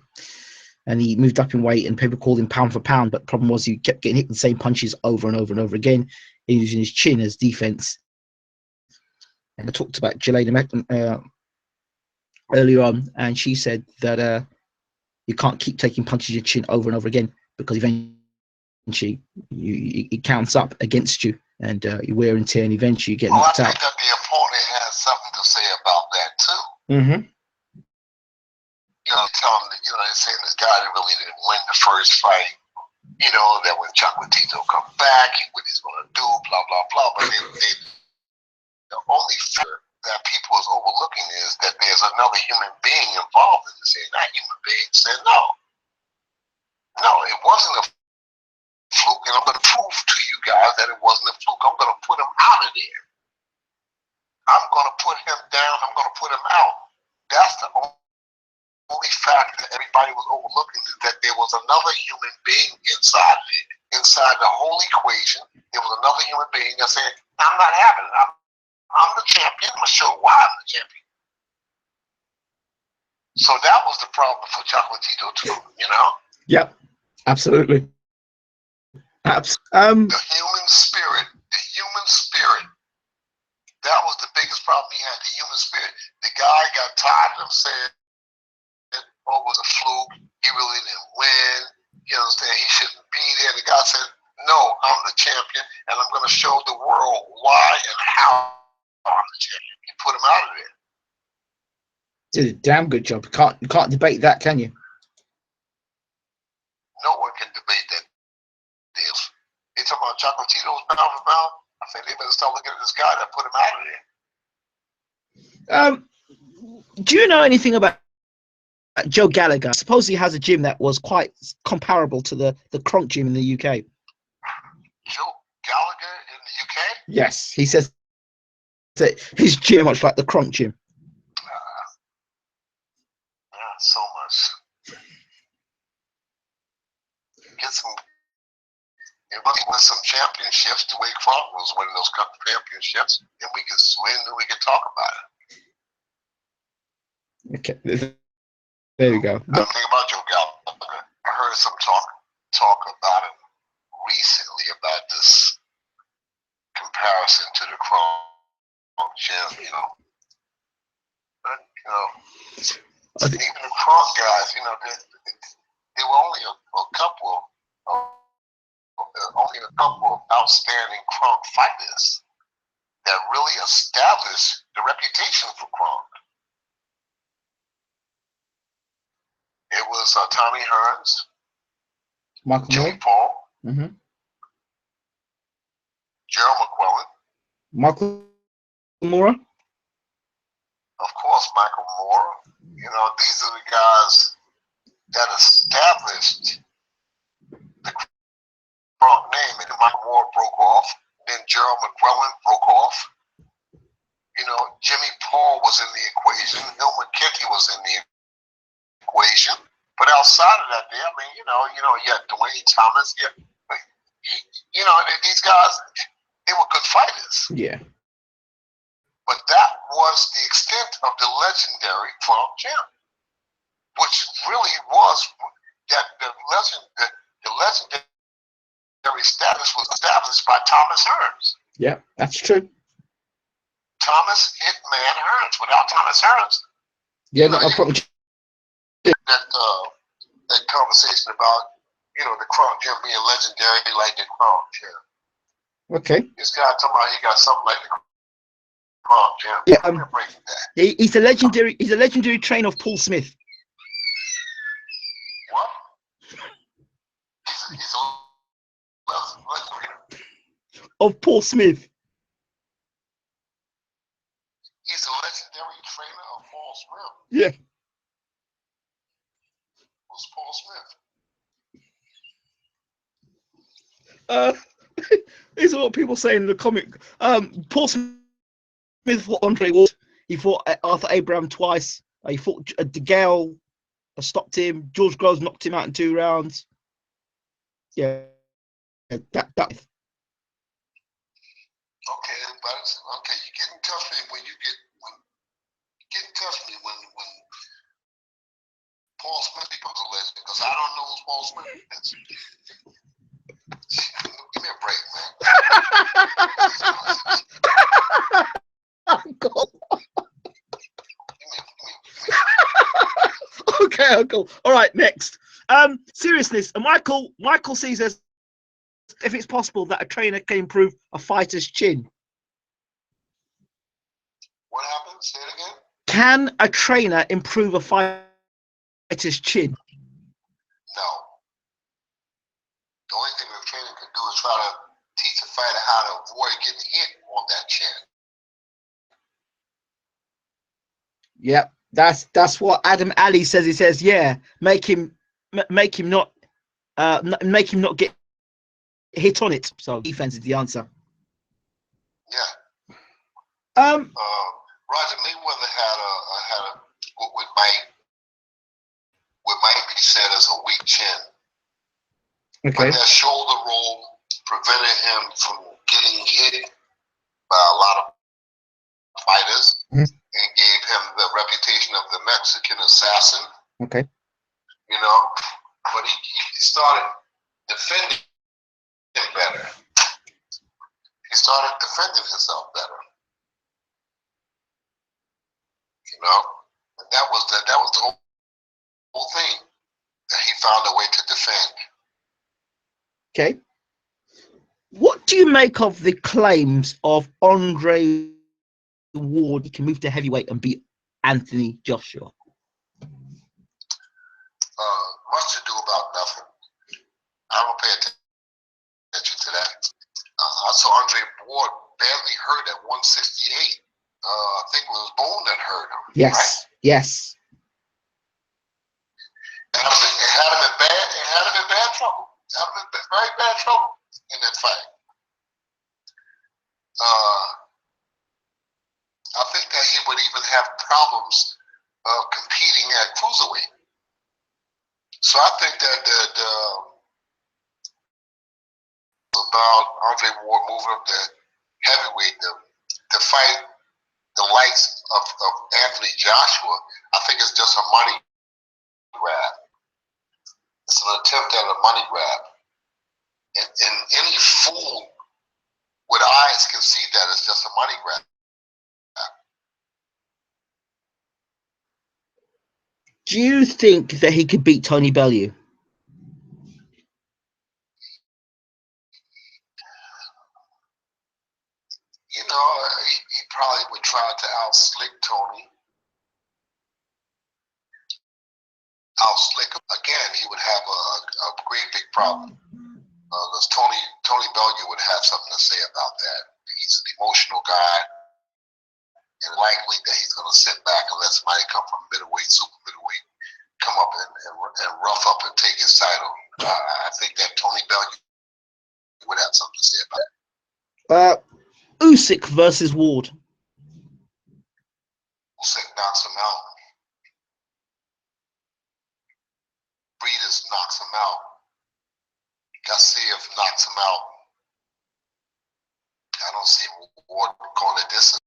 and he moved up in weight, and people called him pound for pound. But the problem was he kept getting hit with the same punches over and over and over again, using his chin as defense. I talked about Jelena earlier on, and she said that you can't keep taking punches to your chin over and over again, because eventually it counts up against you, and you wear and tear, and eventually you get knocked out. I think that the opponent has something to say about that too. Mm-hmm. You know, tell them that, they're saying this guy that really didn't win the first fight. You know, that when Chocolatito come back, what he's going to do, blah, blah, blah. But the only fear that people is overlooking is that there's another human being involved in this. And that human being said, no, it wasn't a fluke, and I'm going to prove to you guys that it wasn't a fluke. I'm going to put him out of there. I'm going to put him down. I'm going to put him out. That's the only fact that everybody was overlooking, is that there was another human being inside of it. Inside the whole equation, there was another human being that said, I'm not having it. I'm the champion. I'm going to show why I'm the champion. So that was the problem for Chocolatito too, Yep, absolutely. The human spirit, that was the biggest problem he had, the human spirit. The guy got tired of saying, oh, it was a fluke, he really didn't win, you understand, he shouldn't be there. The guy said, no, I'm the champion, and I'm going to show the world why and how I'm the champion. He put him out of there. Did a damn good job. You can't debate that, can you? No one can debate that deal. They talk about Chocolatito's pound for pound. I think they better start looking at this guy that put him out of there. Do you know anything about Joe Gallagher? Supposedly has a gym that was quite comparable to the Kronk gym in the UK. Joe Gallagher in the UK? Yes, he says that his gym much like the Kronk gym. So much. Get some. If we win some championships, the way Kronk was winning those championships, and we can swing and we can talk about it. Okay, there we go. I think about Joe Gallagher. I heard some talk about it recently, about this comparison to the Kronk gym, But even the Kronk guys, there were only a couple of outstanding Kronk fighters that really established the reputation for Kronk. It was Tommy Hearns, Michael Jimmy Moore. Paul, Mm-hmm. Gerald McClellan, Michael Moore. of course, Michael Moore. These are the guys that established the Kronk name. And then Michael Moore broke off. Then Gerald McClellan broke off. Jimmy Paul was in the equation. Bill McKenty was in the equation. But outside of that, you had Dwayne Thomas. These guys, they were good fighters. Yeah. But that was the extent of the legendary Kronk gym, which really was that the legendary status was established by Thomas Hearns. Yeah, that's true. Thomas Hitman Hearns. Without Thomas Hearns, yeah, not a problem. That conversation about the Kronk gym being legendary like the Kronk gym. Okay. This guy talking about he got something like the Kronk gym. Yeah, he's a legendary trainer of Paul Smith. What? He's a legendary. Of Paul Smith. He's a legendary trainer of Paul Smith. Yeah. Who's Paul Smith? These are what people say in the comic. Paul Smith fought Andre Ward. He fought Arthur Abraham twice. He fought DeGale, stopped him. George Groves knocked him out in 2 rounds. Yeah, that. Okay, but you get in touch with me when get in touch with me when Paul Smith becomes a legend, because I don't know who Paul Smith is. Give me a break, man. uncle. Okay, uncle. All right, next. Seriousness. Michael sees as if it's possible that a trainer can improve a fighter's chin. What happened? Say it again. Can a trainer improve a fighter's chin? No. The only thing a trainer can do is try to teach a fighter how to avoid getting hit on that chin. Yep, that's what Adam Ali says. He says, yeah, make him not get hit on it. So defense is the answer. Yeah. Roger Mayweather had what might be said as a weak chin. Okay. But that shoulder roll prevented him from getting hit by a lot of fighters and gave him the reputation of the Mexican assassin. Okay. You know, but he started defending better. He started defending himself better. You know, and that was the whole thing. That he found a way to defend. Okay. What do you make of the claims of Andre Ward he can move to heavyweight and beat Anthony Joshua? Much to do about nothing. I don't pay attention to that. I saw Andre Ward badly hurt at 168. I think it was Bone that hurt him. Yes, right? yes. It had him in bad trouble. It had him in very bad trouble in that fight. I think that he would even have problems competing at cruiserweight. So I think that the about Andre Ward moving up to heavyweight to fight the likes of Anthony Joshua, I think it's just a money grab. It's an attempt at a money grab. And any fool with eyes can see that it's just a money grab. Do you think that he could beat Tony Bellew? You know, he probably would try to outslick Tony. Outslick him. Again, he would have a great big problem. Because Tony Bellew would have something to say about that. He's an emotional guy, and likely that he's going to sit back and let somebody come from middleweight, super middleweight, come up and rough up and take his title. I think that Tony Bellew would have something to say about that. Usyk versus Ward. Usyk knocks him out. Breeders knocks him out. Garcia knocks him out. I don't see Ward going the distance.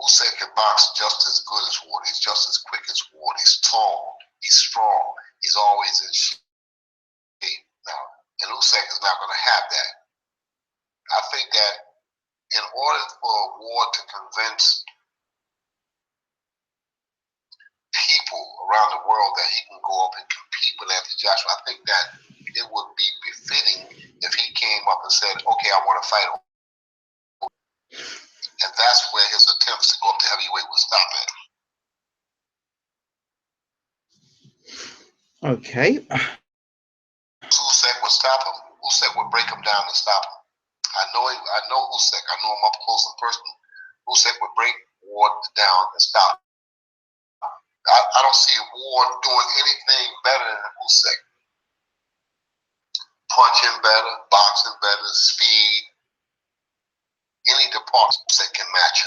Usyk can box just as good as Ward. He's just as quick as Ward. He's tall. He's strong. He's always in shape. Now, and Usyk is not going to have that. I think that in order for Ward to convince people around the world that he can go up and compete with Anthony Joshua, I think that it would be befitting if he came up and said, okay, I want to fight him. And that's where his attempts to go up to heavyweight would stop at. Okay. Usyk would stop him. Usyk would break him down and stop him. I know Usyk. I know him up close and personal. Usyk would break Ward down and stop him. I don't see Ward doing anything better than Usyk. Punching better, boxing better, speed. Any department Usyk can match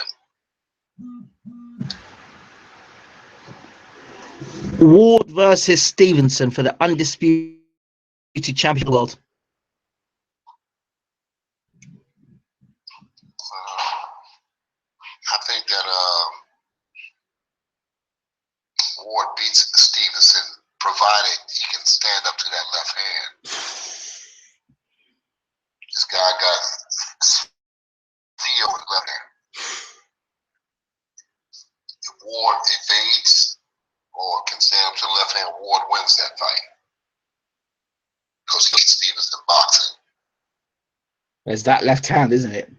him. Ward versus Stevenson for the undisputed championship of the world. I think that Ward beats Stevenson, provided he can stand up to that left hand. This guy got Ward evades or can stand up to the left hand, Ward wins that fight. Because he beat Stevens in boxing. There's that left hand, isn't it?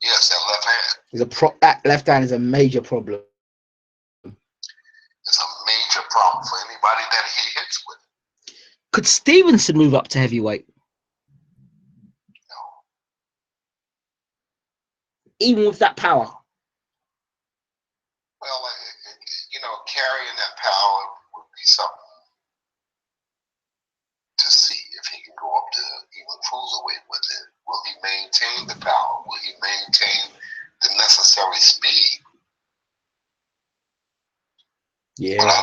Yes, that left hand. That left hand is a major problem. It's a major problem for anybody that he hits with. Could Stevenson move up to heavyweight? No. Even with that power? Well, carrying that power would be something to see if he can go up to even cruiserweight with it. Will he maintain the power? Will he maintain the necessary speed? Yeah. But I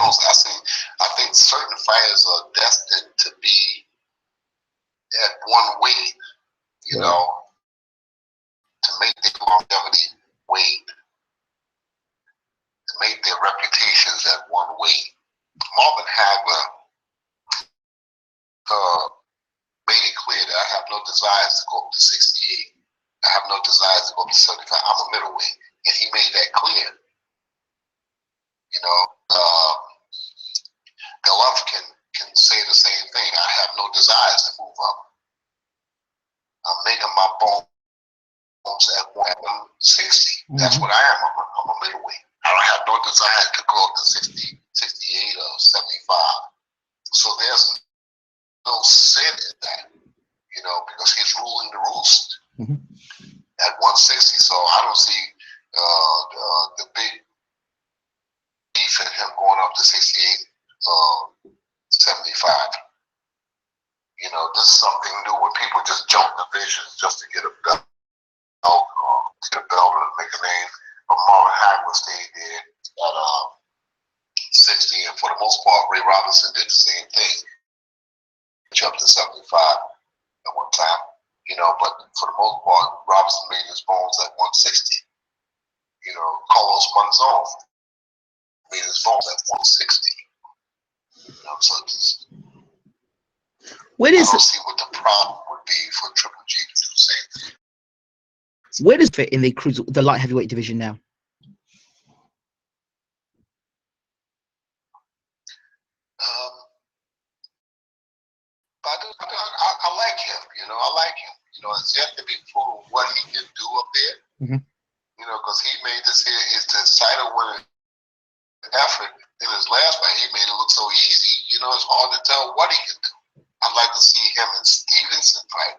think certain fighters are destined to be at one weight, you know, to make their longevity weight, to make their reputations at one weight. Marvin Hagler made it clear that I have no desires to go up to 68. I have no desires to go up to 75. I'm a middleweight. And he made that clear. You know, Golovkin can say the same thing. I have no desires to move up. I'm making my bones at 160. That's what I am. I'm a middleweight. I don't have no desire to go up to 60, 68 or 75. So there's no sin in that, you know, because he's ruling the roost at 160. So I don't see the big beef in him going up to 68, 75. You know, this is something new where people just jump divisions just to get a belt, or make a name. But Marvin Hagler stayed there at 60, and for the most part, Ray Robinson did the same thing. Jumped to 75 at one time, you know, but for the most part, Robinson made his bones at 160. You know, Carlos Monzon made his bones at 160. You know, so I don't see what the problem would be for Triple G to do the same thing. Where does it fit in the light heavyweight division now? I like him, you know. I like him. You know, it's yet to be proven what he can do up there. You know, because he made this here his title winning effort in his last fight. He made it look so easy. You know, it's hard to tell what he can do. I'd like to see him and Stevenson fight.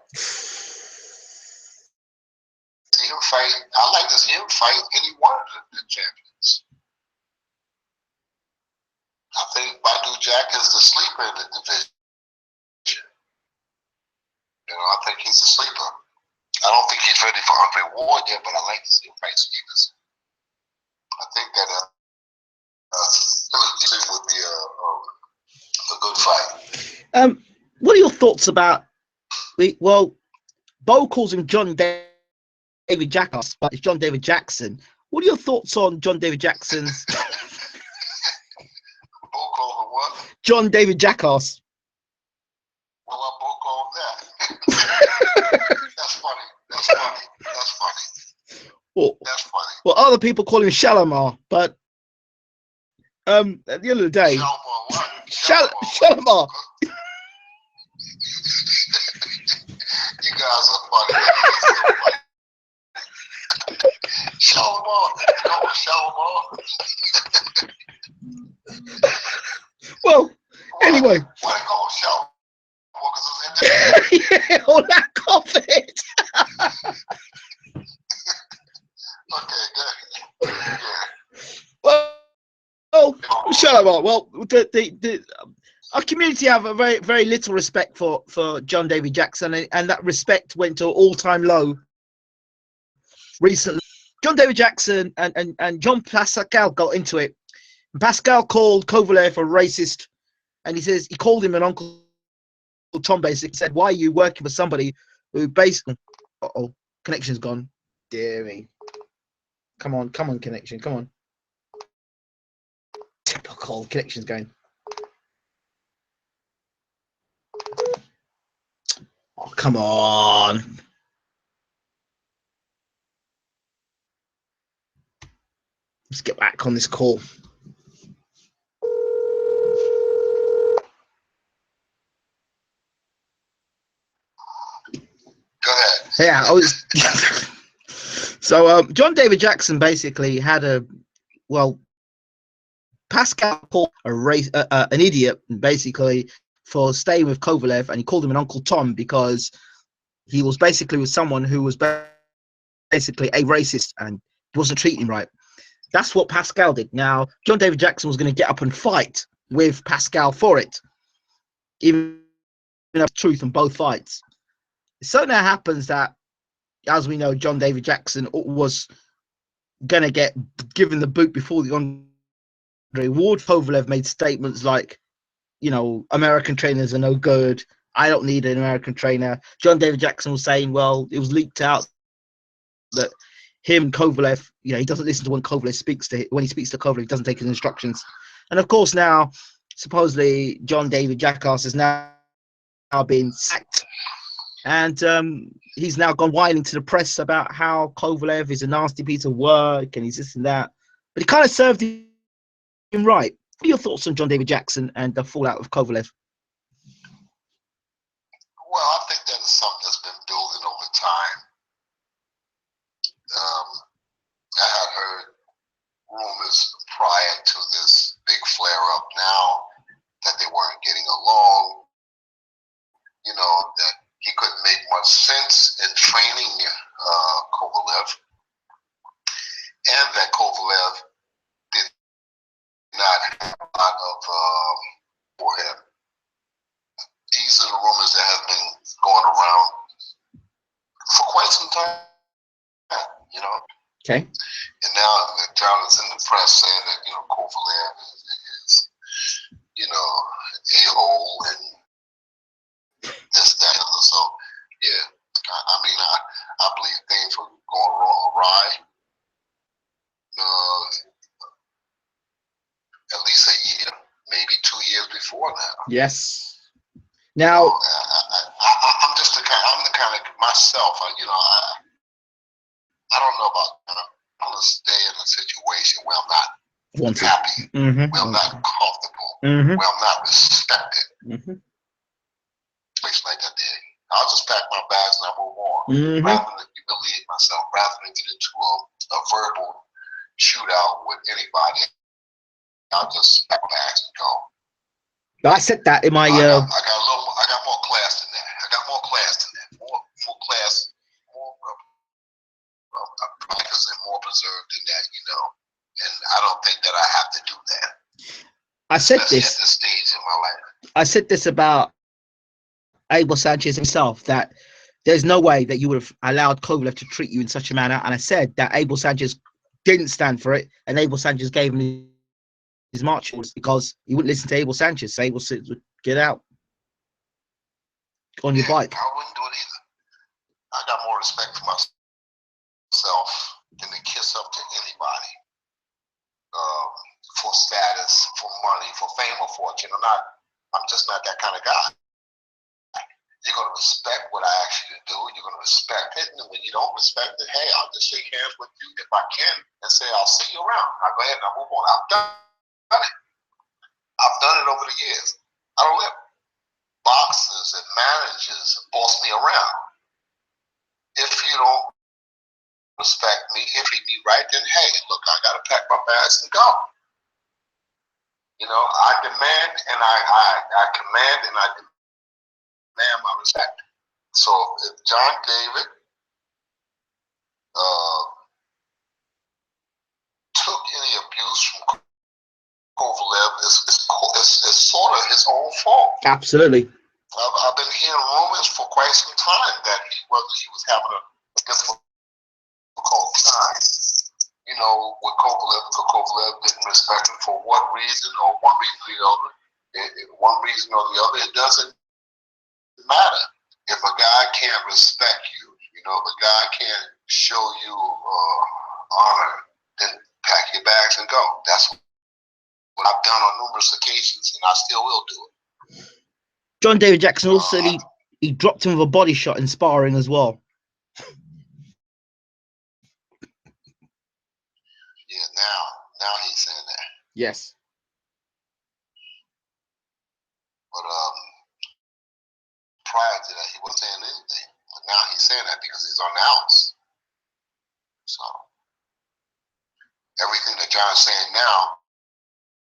I'd like to see him fight any one of the champions. I think Badu Jack is the sleeper in the division. You know, I think he's a sleeper. I don't think he's ready for Andre Ward yet, but I like to see him fight Stevenson. I think that would be a good fight. What are your thoughts about Bo calls him John David Jackass, but it's John David Jackson. What are your thoughts on John David Jackson's Bo called him what? John David Jackass. Well, I Bo called that. That's funny. That's funny. That's funny. Well, other people call him Shalimar, but at the end of the day, Shalimar. You guys are funny. Shalimar. Well, anyway. Why they call him Shalimar? Because it's yeah, all that COVID. Okay, good. Yeah. Well, Shalimar. Well, our community have a very, very little respect for John David Jackson, and that respect went to an all-time low recently. John David Jackson and John Pascal got into it. Pascal called Kovalev a racist, and he called him an Uncle Tom. Basically said, "Why are you working for somebody who basically?" Connection's gone. Dear me. Come on, connection. Come on. Typical connection's going. Oh, come on. Let's get back on this call. Go ahead. Yeah, I was. So John David Jackson basically had Pascal called an idiot basically for staying with Kovalev, and he called him an Uncle Tom because he was basically with someone who was basically a racist and wasn't treating him right. That's what Pascal did. Now, John David Jackson was going to get up and fight with Pascal for it, even though truth in both fights. So now happens that, as we know, John David Jackson was going to get given the boot before the Andre Ward. Kovalev made statements like, American trainers are no good. I don't need an American trainer. John David Jackson was saying, well, it was leaked out that him, Kovalev, he doesn't listen to when Kovalev speaks to him. When he speaks to Kovalev, he doesn't take his instructions. And of course, now supposedly John David Jackass is now being sacked, and he's now gone whining to the press about how Kovalev is a nasty piece of work and he's this and that. But he kind of served him right. What are your thoughts on John David Jackson and the fallout of Kovalev? Well, I think that is something that's been building over time. I had heard rumors prior to this big flare-up now that they weren't getting along, that he couldn't make much sense in training Kovalev, and that Kovalev did not have a lot of for him. These are the rumors that have been going around for quite some time, Okay. And now John is in the press saying that, Kovalev is a-hole and this, that, and the other. So, yeah, I believe things were going wrong awry. At least a year, maybe 2 years before now. Yes. Now, I'm just the kind of myself. I don't know about. I'm gonna stay in a situation where I'm not happy, where I'm not comfortable, where I'm not respected. Place like that. I'll just pack my bags and I move on, rather than humiliate myself, rather than get into a verbal shootout with anybody. I'll just pack my bags and go. I said that in my. I got more class than that. More class, more practice and more preserved than that, And I don't think that I have to do that. I said Especially this. at this stage in my life. I said this about Abel Sanchez himself, that there's no way that you would have allowed Kovalev to treat you in such a manner. And I said that Abel Sanchez didn't stand for it, and Abel Sanchez gave him his march orders because he wouldn't listen to Abel Sanchez. So Abel Sanchez would get out on your bike. I wouldn't do it either. I got more respect for myself than to kiss up to anybody for status, for money, for fame or fortune. I'm just not that kind of guy. You're going to respect what I ask you to do. You're going to respect it. And when you don't respect it, hey, I'll just shake hands with you if I can and say, I'll see you around. I'll go ahead and I'll move on. I've done it. I've done it over the years. I don't let boxers and managers boss me around. If you don't respect me and treat me right, then hey, look, I got to pack my bags and go. I demand and I command and I demand my respect. So if John David took any abuse from Kovalev, it's sort of his own fault. Absolutely. I've been hearing rumors for quite some time that he was having a difficult time, with Kovalev, because Kovalev didn't respect him for what reason or one reason or the other. One reason or the other, it doesn't matter. If a guy can't respect you, if a guy can't show you honor, then pack your bags and go. That's what I've done on numerous occasions, and I still will do it. John David Jackson also he dropped him with a body shot in sparring as well. Yeah, Now he's saying that. Yes. But prior to that, he wasn't saying anything. But now he's saying that because he's on the outs. So everything that John's saying now,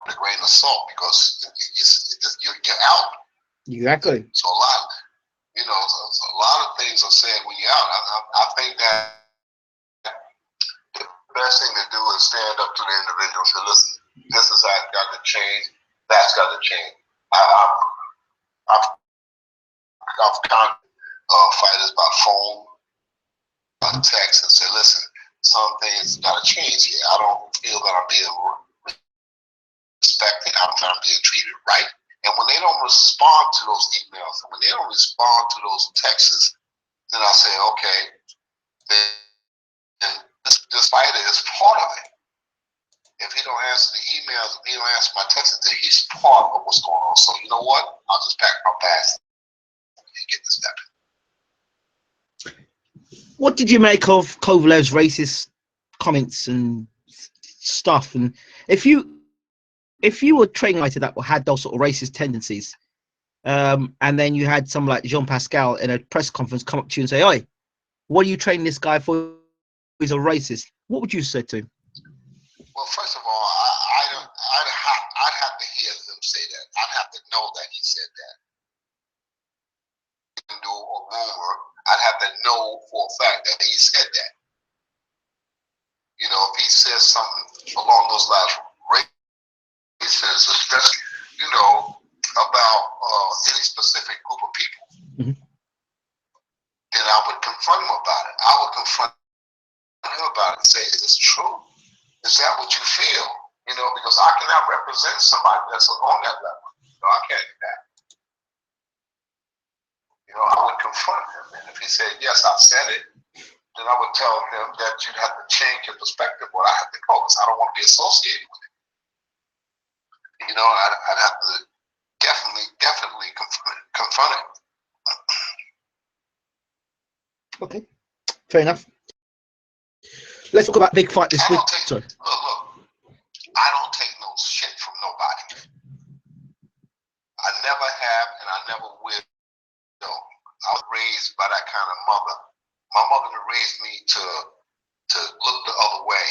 with a grain of salt, because you're out. Exactly. So a lot of things are said when you're out. I think that the best thing to do is stand up to the individual and say, listen, this is how it got to change, that's got to change. I've contacted fighters by phone, by text, and say, listen, some things got to change here. I don't feel that I'm being respected. I'm not being treated right. And when they don't respond to those emails, and when they don't respond to those texts, then I say, okay, then this fighter is part of it. If he don't answer the emails, if he don't answer my texts, then he's part of what's going on. So you know what? I'll just pack my bags and get this step. What did you make of Kovalev's racist comments and stuff? And if you were training fighter that had those sort of racist tendencies, and then you had someone like Jean Pascal in a press conference come up to you and say, "Oi, what are you training this guy for? He's a racist." What would you say to him? Well, first of all, I'd have to hear him say that. I'd have to know that he said that. Even though a rumor, I'd have to know for a fact that he said that. You know, if he says something along those lines, racist, especially, you know, about any specific group of people, then I would confront him about it. I would confront him about it and say, is this true? Is that what you feel? You know, because I cannot represent somebody that's on that level. No, I can't do that. You know, I would confront him. And if he said, yes, I said it, then I would tell him that you'd have to change your perspective, or I have to go, because I don't want to be associated with it. You know, I'd have to definitely confront him. Okay, fair enough. Let's talk about big fight this week. Look, I don't take no shit from nobody. I never have, and I never will. I was raised by that kind of mother. My mother raised me to look the other way,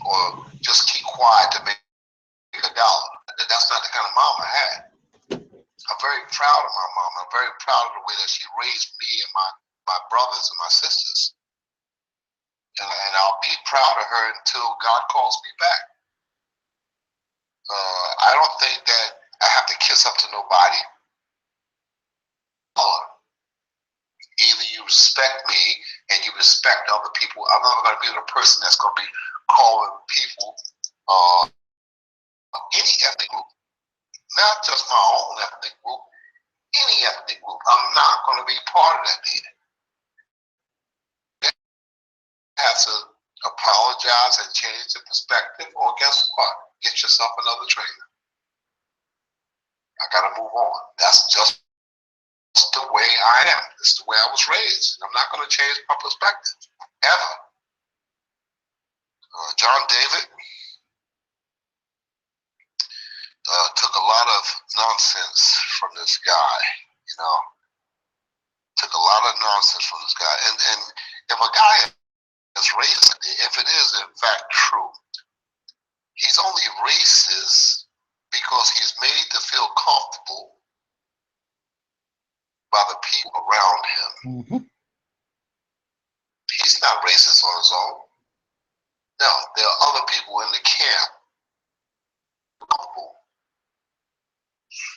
or just keep quiet to make $1. That's not the kind of mom I had. I'm very proud of my mom. I'm very proud of the way that she raised me and my brothers and my sisters. And I'll be proud of her until God calls me back. I don't think that I have to kiss up to nobody. Either you respect me and you respect other people. I'm not going to be the person that's going to be calling people any ethnic group, not just my own ethnic group, any ethnic group. I'm not going to be part of that either. You have to apologize and change the perspective, or guess what? Get yourself another trainer. I got to move on. That's just the way I am. It's the way I was raised. I'm not going to change my perspective, ever. John David took a lot of nonsense from this guy, you know. Took a lot of nonsense from this guy. And if a guy is racist, if it is in fact true, he's only racist because he's made to feel comfortable by the people around him. He's not racist on his own. No, there are other people in the camp comfortable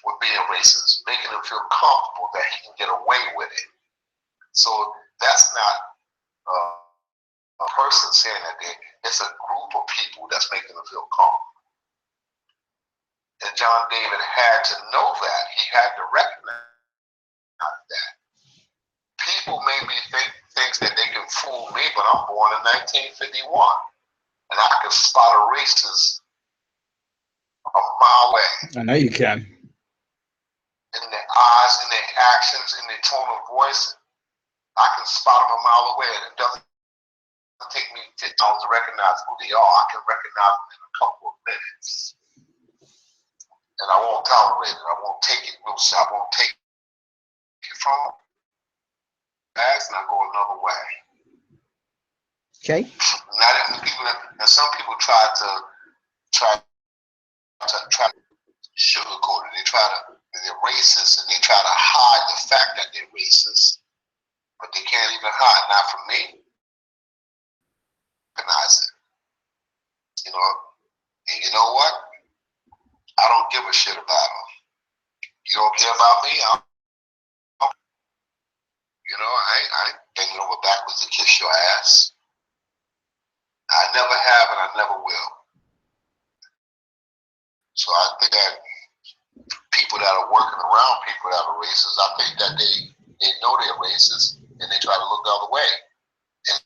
with being racist, making him feel comfortable that he can get away with it. So that's not a person saying that. It's a group of people that's making him feel comfortable. And John David had to know that. He had to recognize that. People maybe think that they can fool me, but I'm born in 1951. And I can spot a racist a mile away. I know you can. In their eyes, in their actions, in their tone of voice, I can spot them a mile away. And it doesn't take me 50 hours to recognize who they are. I can recognize them in a couple of minutes. And I won't tolerate it. I won't take it. I won't take it from them. And I go another way. Okay. Not even people and some people try to sugarcoat it. They're racist and they try to hide the fact that they're racist, but they can't even hide. Not from me. Recognize it. You know, and you know what? I don't give a shit about them. You don't care about me? I ain't bending over backwards to kiss your ass. I never have and I never will. So I think that people that are working around people that are racist, I think that they know they're racist and they try to look the other way. And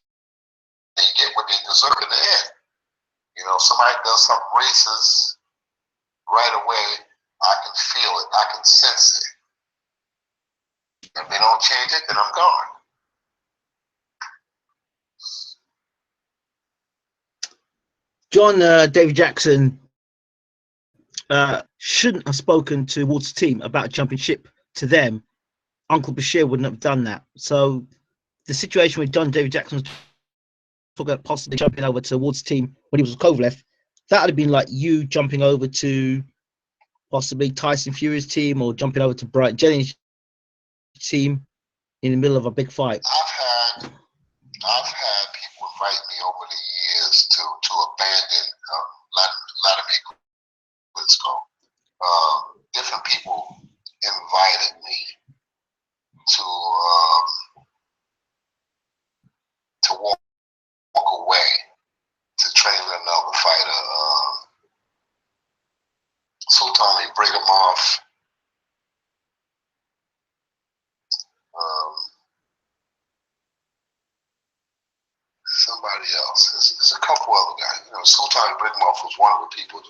they get what they deserve in the end. You know, somebody does something racist, right away, I can feel it, I can sense it. If they don't change it, then I'm gone. John David Jackson shouldn't have spoken to Ward's team about jumping ship to them. Uncle Bashir wouldn't have done that. So the situation with John David Jackson was talking about possibly jumping over to Ward's team when he was with Kovalev, that would have been like you jumping over to possibly Tyson Fury's team or jumping over to Brian Jennings' team in the middle of a big fight. I've had people invite me over the years to abandon Vladimir Klitschko. Different people invited me to walk away to train another fighter. Sultan Ibrahimov. Somebody else. There's a couple other guys. You know, Sultan Ibrahimov was one of the people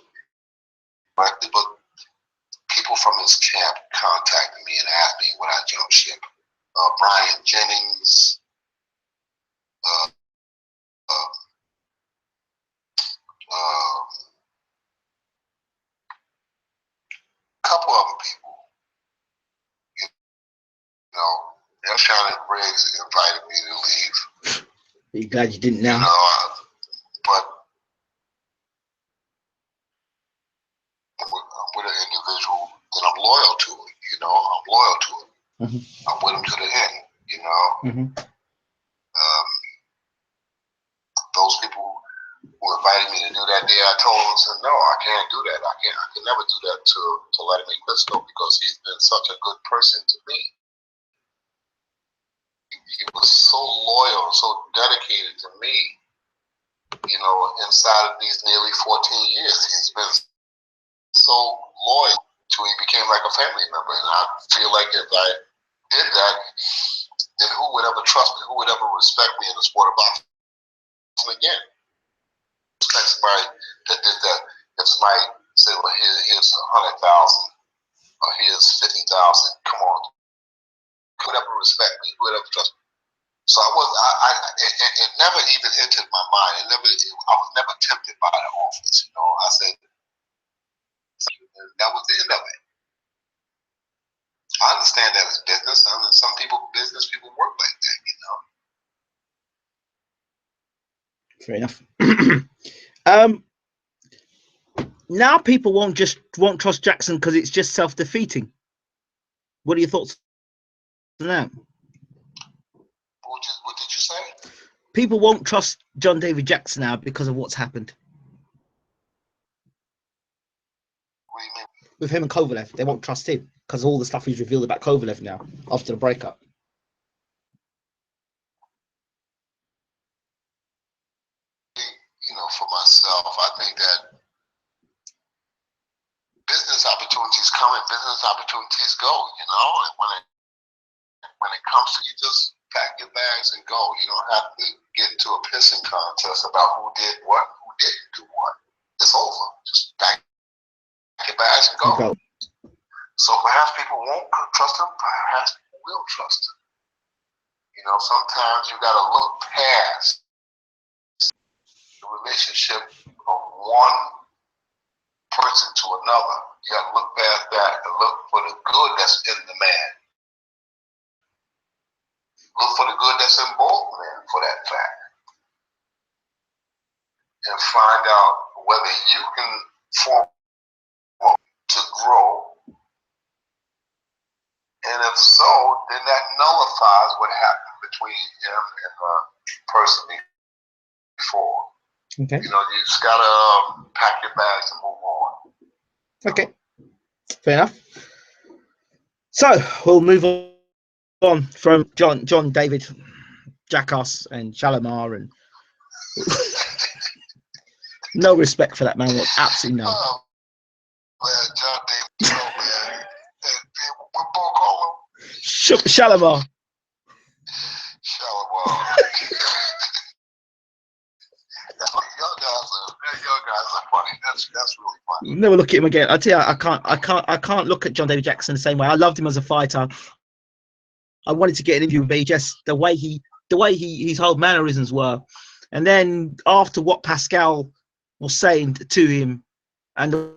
directly, but people from his camp contacted me and asked me when I jumped ship. Brian Jennings, couple other people. You know, Elshawn and Briggs invited me to leave. Are you glad you didn't now? You know, but I'm with an individual that I'm loyal to. You know, I'm loyal to him. Mm-hmm. I'm with him to the end. You know, those people who invited me to do that day, I told them, said, no, I can't do that. I can never do that to Vladimir Klitschko because he's been such a good person to me. He was so loyal, so dedicated to me. You know, inside of these nearly 14 years, he's been so loyal till he became like a family member. And I feel like if I did that, then who would ever trust me? Who would ever respect me in the sport of boxing again? Respect somebody that did that. If somebody said, well, here's 100,000 or here's 50,000, come on. Who would ever respect me? Who would ever trust me? So it never even entered my mind. I was never tempted by the office. You know, I said, that was the end of it. I understand that it's business. I mean, some business people work like that, you know. Fair enough. Now people won't trust Jackson because it's just self-defeating. What are your thoughts on that? What did you say? People won't trust John David Jackson now because of what's happened. What do you mean? With him and Kovalev, they won't trust him because of all the stuff he's revealed about Kovalev now after the breakup. You know, for myself, I think that business opportunities come and business opportunities go. You know, and when it comes to you, just pack your bags and go. You don't have to get into a pissing contest about who did what, who didn't do what. It's over. Just pack your bags and go. So perhaps people won't trust him. Perhaps people will trust him. You know, sometimes you got to look past relationship of one person to another. You got to look past that and look for the good that's in the man. Look for the good that's in both men, for that fact. And find out whether you can form to grow. And if so, then that nullifies what happened between him and the person before. Okay. You know, you just gotta pack your bags and move on. Okay. Fair enough. So we'll move on from John David Jackass and Shalimar, and no respect for that man. Absolutely none. Oh, man, John David, oh, man. What ball call him? Shalimar. Shalimar. Young guys are funny. That's really funny. Never look at him again. I tell you, I can't look at John David Jackson the same way. I loved him as a fighter. I wanted to get an interview with him, just the way his whole mannerisms were. And then after what Pascal was saying to him, and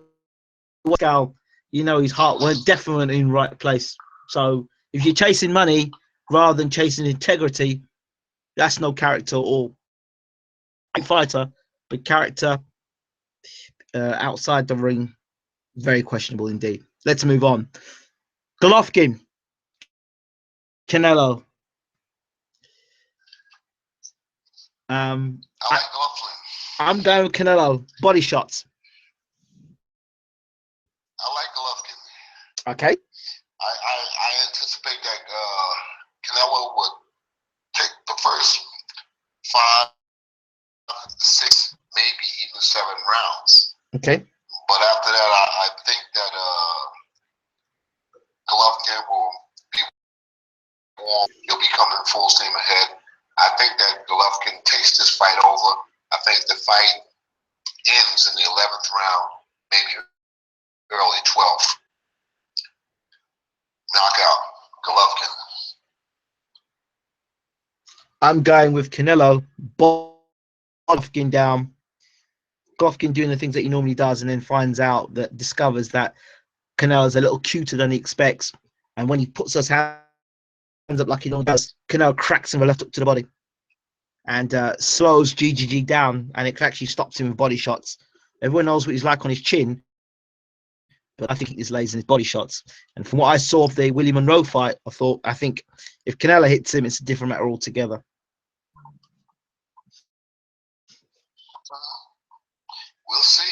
Pascal, you know, his heart was definitely in the right place. So if you're chasing money rather than chasing integrity, that's no character or fighter, but character outside the ring, very questionable indeed. Let's move on. Golovkin, Canelo. I like Golovkin. I'm going with Canelo. Body shots. I like Golovkin. Okay. I anticipate that Canelo would take the first 5, 6, maybe even 7 rounds. Okay. But after that, I think that Golovkin will be warm. He'll be coming full steam ahead. I think that Golovkin takes this fight over. I think the fight ends in the 11th round, maybe early 12th. Knockout, Golovkin. I'm going with Canelo. Golovkin down. Golovkin doing the things that he normally does, and then discovers that Canelo's a little cuter than he expects. And when he puts his hands up like he normally does, Canelo cracks him with a left hook to the body and slows GGG down, and it actually stops him with body shots. Everyone knows what he's like on his chin, but I think he just lays in his body shots. And from what I saw of the Willie Monroe fight, I think if Canelo hits him, it's a different matter altogether. We'll see.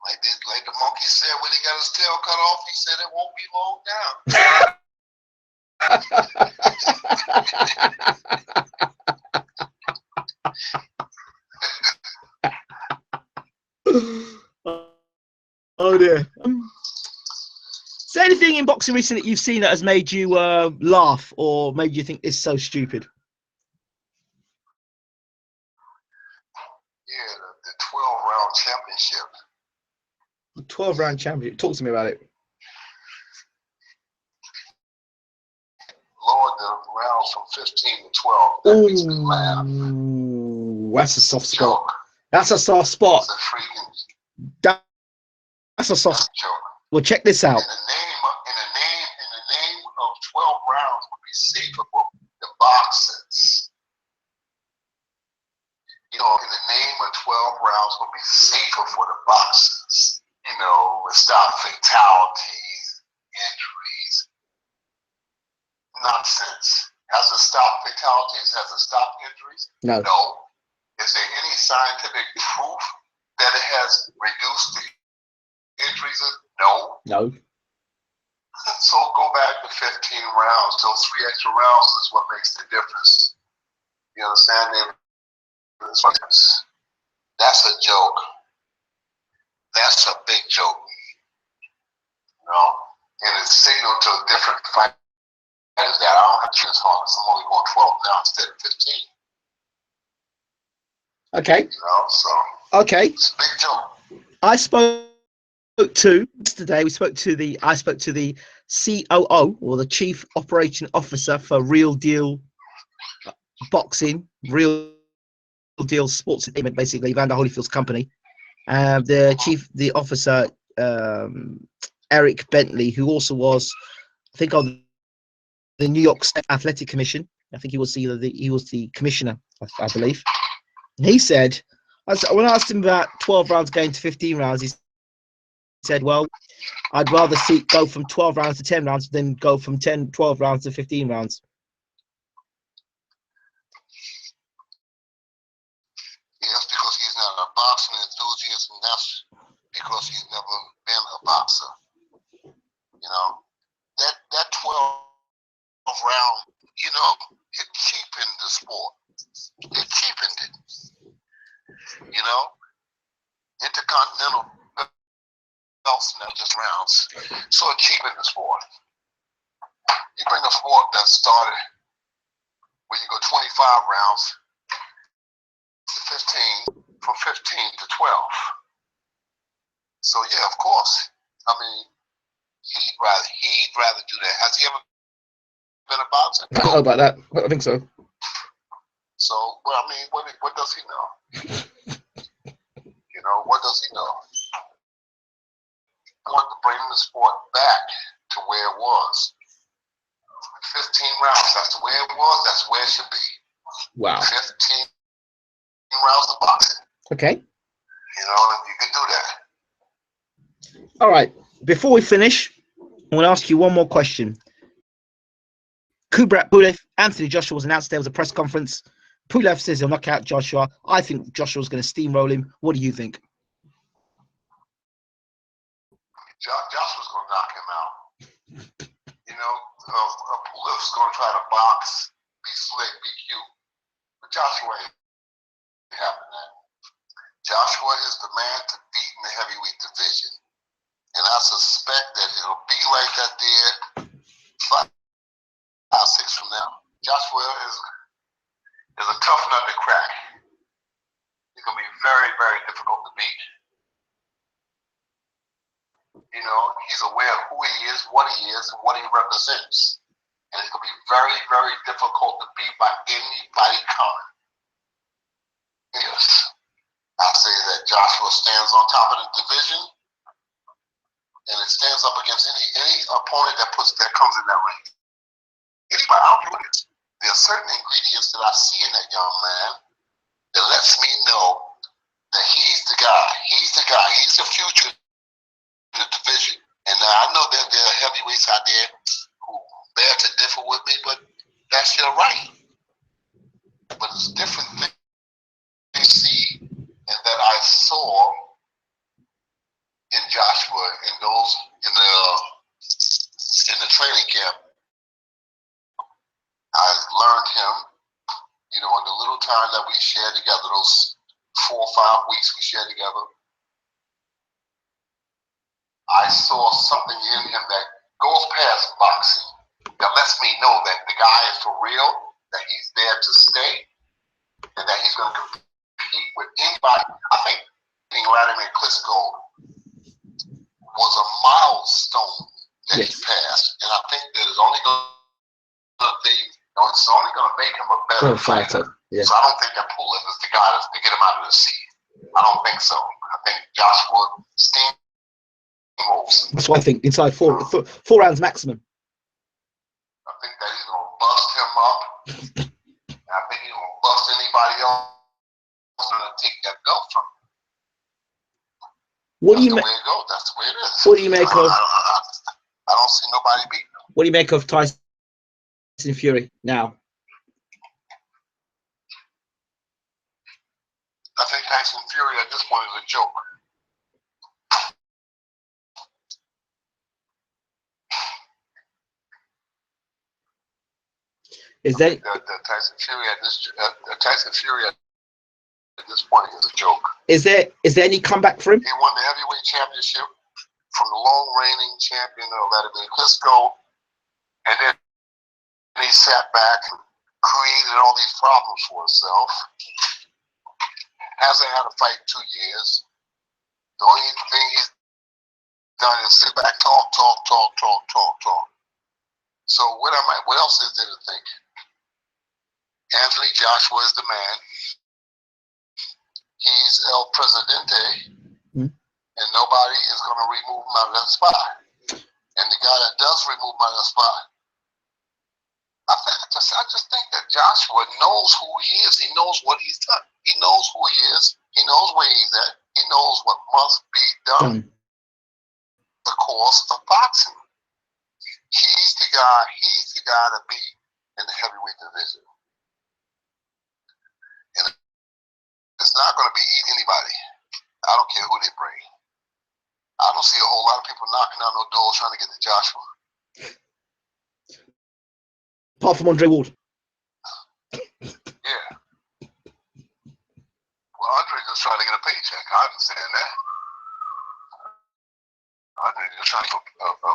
Like the monkey said when he got his tail cut off, he said it won't be long now. Oh dear. Is there anything in boxing recently that you've seen that has made you laugh or made you think it's so stupid? Yeah, the 12-round championship. The 12-round championship. Talk to me about it. Lowered the rounds from 15 to 12. That makes me laugh. That's a soft spot. That's a soft spot. It's a freaking That's a soft joke. Well, check this out. In the name of 12 rounds would be safer for the boxers. You know, in the name of 12 rounds would be safer for the boxers. You know, with stop fatalities, injuries. Nonsense. Has it stopped fatalities? Has it stopped injuries? No. No. Is there any scientific proof that it has reduced the injuries? No. No. So go back to 15 rounds. Those 3 extra rounds is what makes the difference. You understand? That's a joke. That's a big joke. You know? And it's signaled to a different fight that I don't have to choose harness. I'm only going 12 now instead of 15. Okay. You know, so okay. It's a big joke. I spoke to the COO, or the Chief Operating Officer for Real Deal Boxing, Real deals sports entertainment, basically Evander Holyfield's company. The officer, Eric Bentley, who also was, I think, on the New York State Athletic Commission. I think he was the commissioner, I believe. And he said, when I asked him about 12 rounds going to 15 rounds, he said, well, I'd rather see it go from 12 rounds to 10 rounds than go from 12 rounds to 15 rounds. Yes, because he's not a boxing enthusiast, and that's because he's never been a boxer. You know, that 12 round, you know, it cheapened the sport. It cheapened it. You know, intercontinental belts, not just rounds. So it cheapened the sport. You bring a sport that started when you go 25 rounds to 15, from 15 to 12. So yeah, of course. I mean, he'd rather do that. Has he ever been a boxer? I don't know about that. I think so. So, well, I mean, what does he know? You know, what does he know? I want to bring the sport back to where it was. 15 rounds, that's the way it was, that's where it should be. Wow. 15 rounds of boxing. Okay. You know, and you can do that. All right. Before we finish, I want to ask you one more question. Kubrat Pulev, Anthony Joshua was announced. There was a press conference. Pulev says he'll knock out Joshua. I think Joshua's going to steamroll him. What do you think? Joshua's going to knock him out. You know, Pulev's going to try to box, be slick, be cute. But Joshua ain't having that. Joshua is the man to beat in the heavyweight division. And I suspect that it'll be like that there 5, 6 from now. Joshua is a tough nut to crack. He's going to be very, very difficult to beat. You know, he's aware of who he is, and what he represents. And it's going to be very, very difficult to beat by anybody coming. Yes. I say that Joshua stands on top of the division, and it stands up against any opponent that comes in that ring. Anybody, I don't know what it is. There are certain ingredients that I see in that young man that lets me know that he's the guy. He's the guy. He's the future in the division. And I know that there are heavyweights out there who bear to differ with me, but that's your right. But it's different things they see and that I saw in Joshua in the training camp. I learned him, you know, in the little time that we shared together, those 4 or 5 weeks we shared together. I saw something in him that goes past boxing, that lets me know that the guy is for real, that he's there to stay, and that he's going to compete with anybody. I think beating Vladimir Klitschko was a milestone that he passed, and I think that it's only going to make him a better fighter. Yeah. So I don't think that Pulev is the guy to get him out of the seat. I don't think so. I think Joshua steamrolls. That's what I think. Inside four rounds maximum. I think that he's going to bust him up. I think he's going to bust anybody else and take that belt from him. That's the way it goes. That's the way it is. What do you make of? I don't see nobody beating him. What do you make of Tyson Fury now? I think Tyson Fury at this point is a joke. Is that Tyson Fury at this point is a joke. Is there any comeback for him? He won the heavyweight championship from the long reigning champion of Vladimir Klitschko, and then he sat back and created all these problems for himself. Hasn't had a fight in 2 years. The only thing he's done is sit back, talk. So what else is there to think? Anthony Joshua is the man. El Presidente, Hmm. and nobody is going to remove him out of that spot. And the guy that does remove him out of that spot, I just think that Joshua knows who he is. He knows what he's done. He knows who he is. He knows where he's at. He knows what must be done. The course of boxing. He's the guy to be in the heavyweight division. And it's not going to be anybody. I don't care who they bring. I don't see a whole lot of people knocking on no doors trying to get to Joshua. Apart from Andre Ward. Yeah. Well, Andre just trying to get a paycheck. I understand that. Andre just trying to get a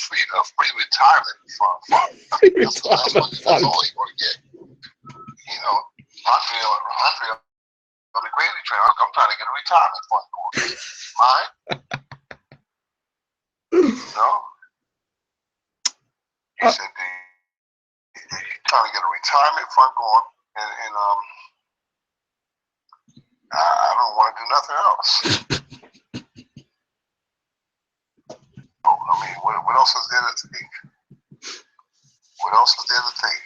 free retirement fund. That's all he's going to get. You know, Andre on the gravy train, I'm trying to get a retirement fund for him. Mine? No? He said he's trying to get a retirement fund going, and I don't want to do nothing else. I mean, what else is there to think? What else is there to think?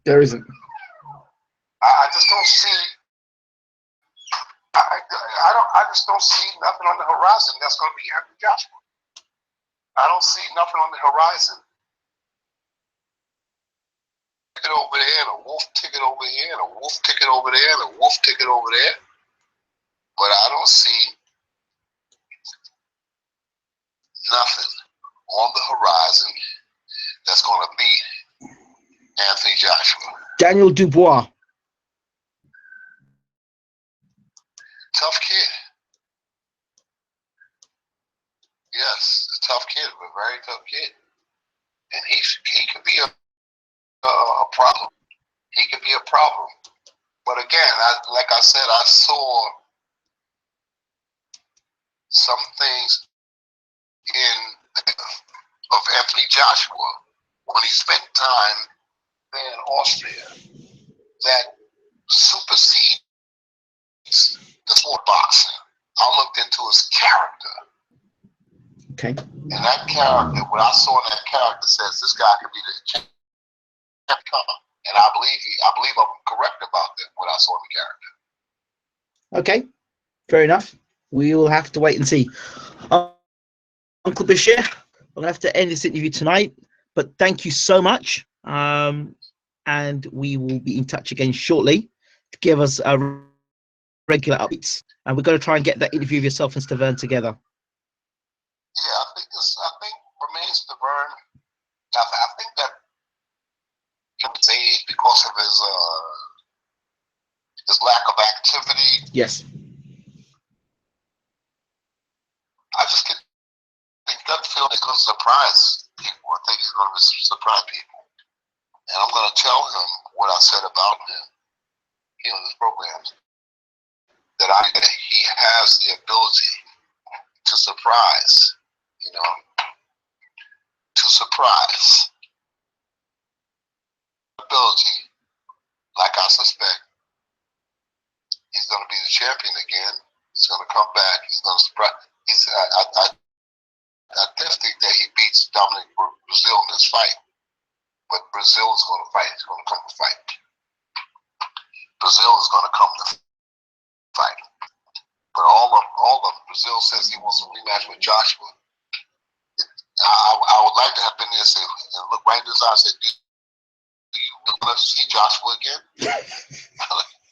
There isn't. I just don't see. I just don't see nothing on the horizon that's going to be Anthony Joshua. I don't see nothing on the horizon. Ticket over there, and a wolf ticket over here, and a wolf ticket over there, and a wolf ticket over there. But I don't see nothing on the horizon that's going to beat Anthony Joshua. Daniel Dubois. Tough kid. Yes, a tough kid, but very tough kid. And he could be a problem. He could be a problem. But again, like I said, I saw some things of Anthony Joshua when he spent time there in Austria that supersedes the sport of boxing. I looked into his character. Okay. And that character, what I saw in that character says this guy could be the champion. And I believe I'm correct about that, what I saw in the character. Okay. Fair enough. We will have to wait and see. Uncle Bashir, I'm going to have to end this interview tonight, but thank you so much. And we will be in touch again shortly to give us a regular updates. And we're going to try and get that interview of yourself and Stavern together. Yeah, I think Romain Stavern, I think that his age, because of his lack of activity. Yes. I just get the gut feeling he's going to surprise people. I think he's going to surprise people. And I'm going to tell him what I said about him, in this program, that he has the ability to surprise, to surprise. Ability, like I suspect, he's going to be the champion again. He's going to come back. He's going to surprise. I just think that he beats Dominic Brazil in this fight. But Brazil is going to fight. He's going to come to fight. Brazil is going to come to fight. But all of Brazil says he wants a rematch with Joshua. I would like to have been there and look right in his eyes and say, do you want to see Joshua again?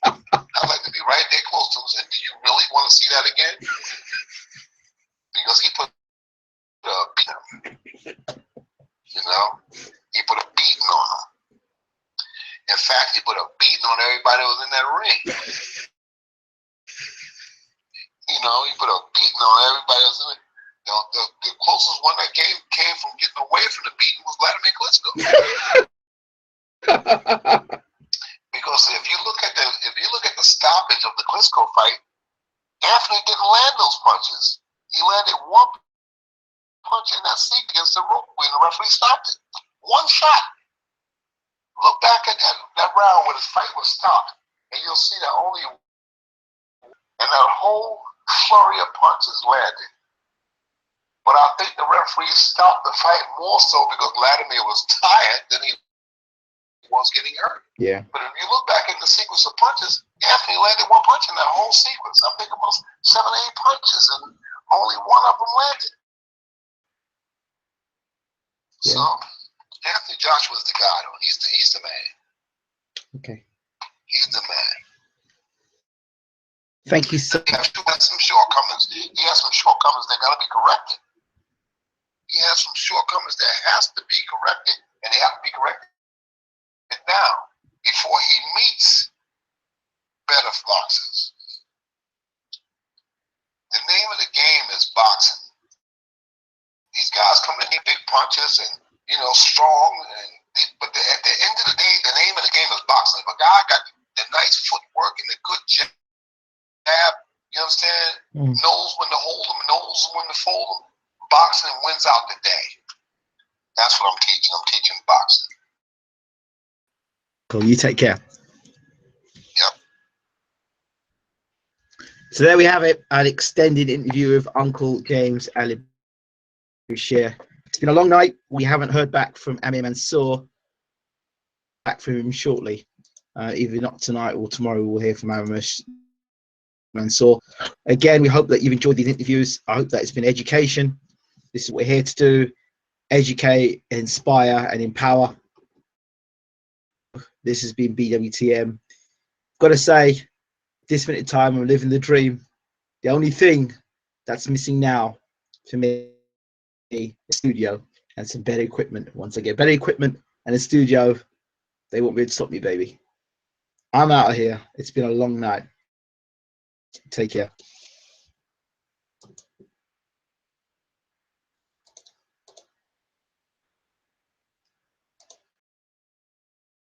I'd like to be right there close to him and say, do you really want to see that again? Because he put a beat on him. He put a beating on him. In fact, he put a beating on everybody that was in that ring. He put a beating on everybody that was in it. The closest one that came from getting away from the beating was Vladimir Klitschko. Because if you look at the stoppage of the Klitschko fight, Anthony didn't land those punches. He landed one punch in that seat against the rope when the referee stopped it. One shot. Look back at that round when his fight was stopped, and you'll see that only. And and that whole flurry of punches landed. But I think the referee stopped the fight more so because Vladimir was tired than he was getting hurt. Yeah. But if you look back in the sequence of punches, Anthony landed one punch in that whole sequence. I think it was 7 or 8 punches, and only one of them landed. Yeah. So Anthony Joshua's the guy, though. He's the man. Okay. He's the man. Thank you so much. He has some shortcomings. He has some shortcomings that got to be corrected. He has some shortcomings that has to be corrected, and they have to be corrected now before he meets better boxers. The name of the game is boxing. These guys come in big punches and strong, but at the end of the day, the name of the game is boxing. If a guy got the nice footwork and the good jab, you understand? Knows when to hold them, knows when to fold them. Boxing wins out the day. That's what I'm teaching. I'm teaching boxing. Cool. You take care. Yep. So there we have it. An extended interview with Uncle James Ali Bashir. It's been a long night. We haven't heard back from Amir Mansour. Back from him shortly. Either not tonight or tomorrow we'll hear from Amir Mansour. Again, we hope that you've enjoyed these interviews. I hope that it's been education. This is what we're here to do. Educate, inspire, and empower. This has been BWTM. Got to say, this minute of time, I'm living the dream. The only thing that's missing now for me is a studio and some better equipment. Once I get better equipment and a studio, they won't be able to stop me, baby. I'm out of here. It's been a long night. Take care.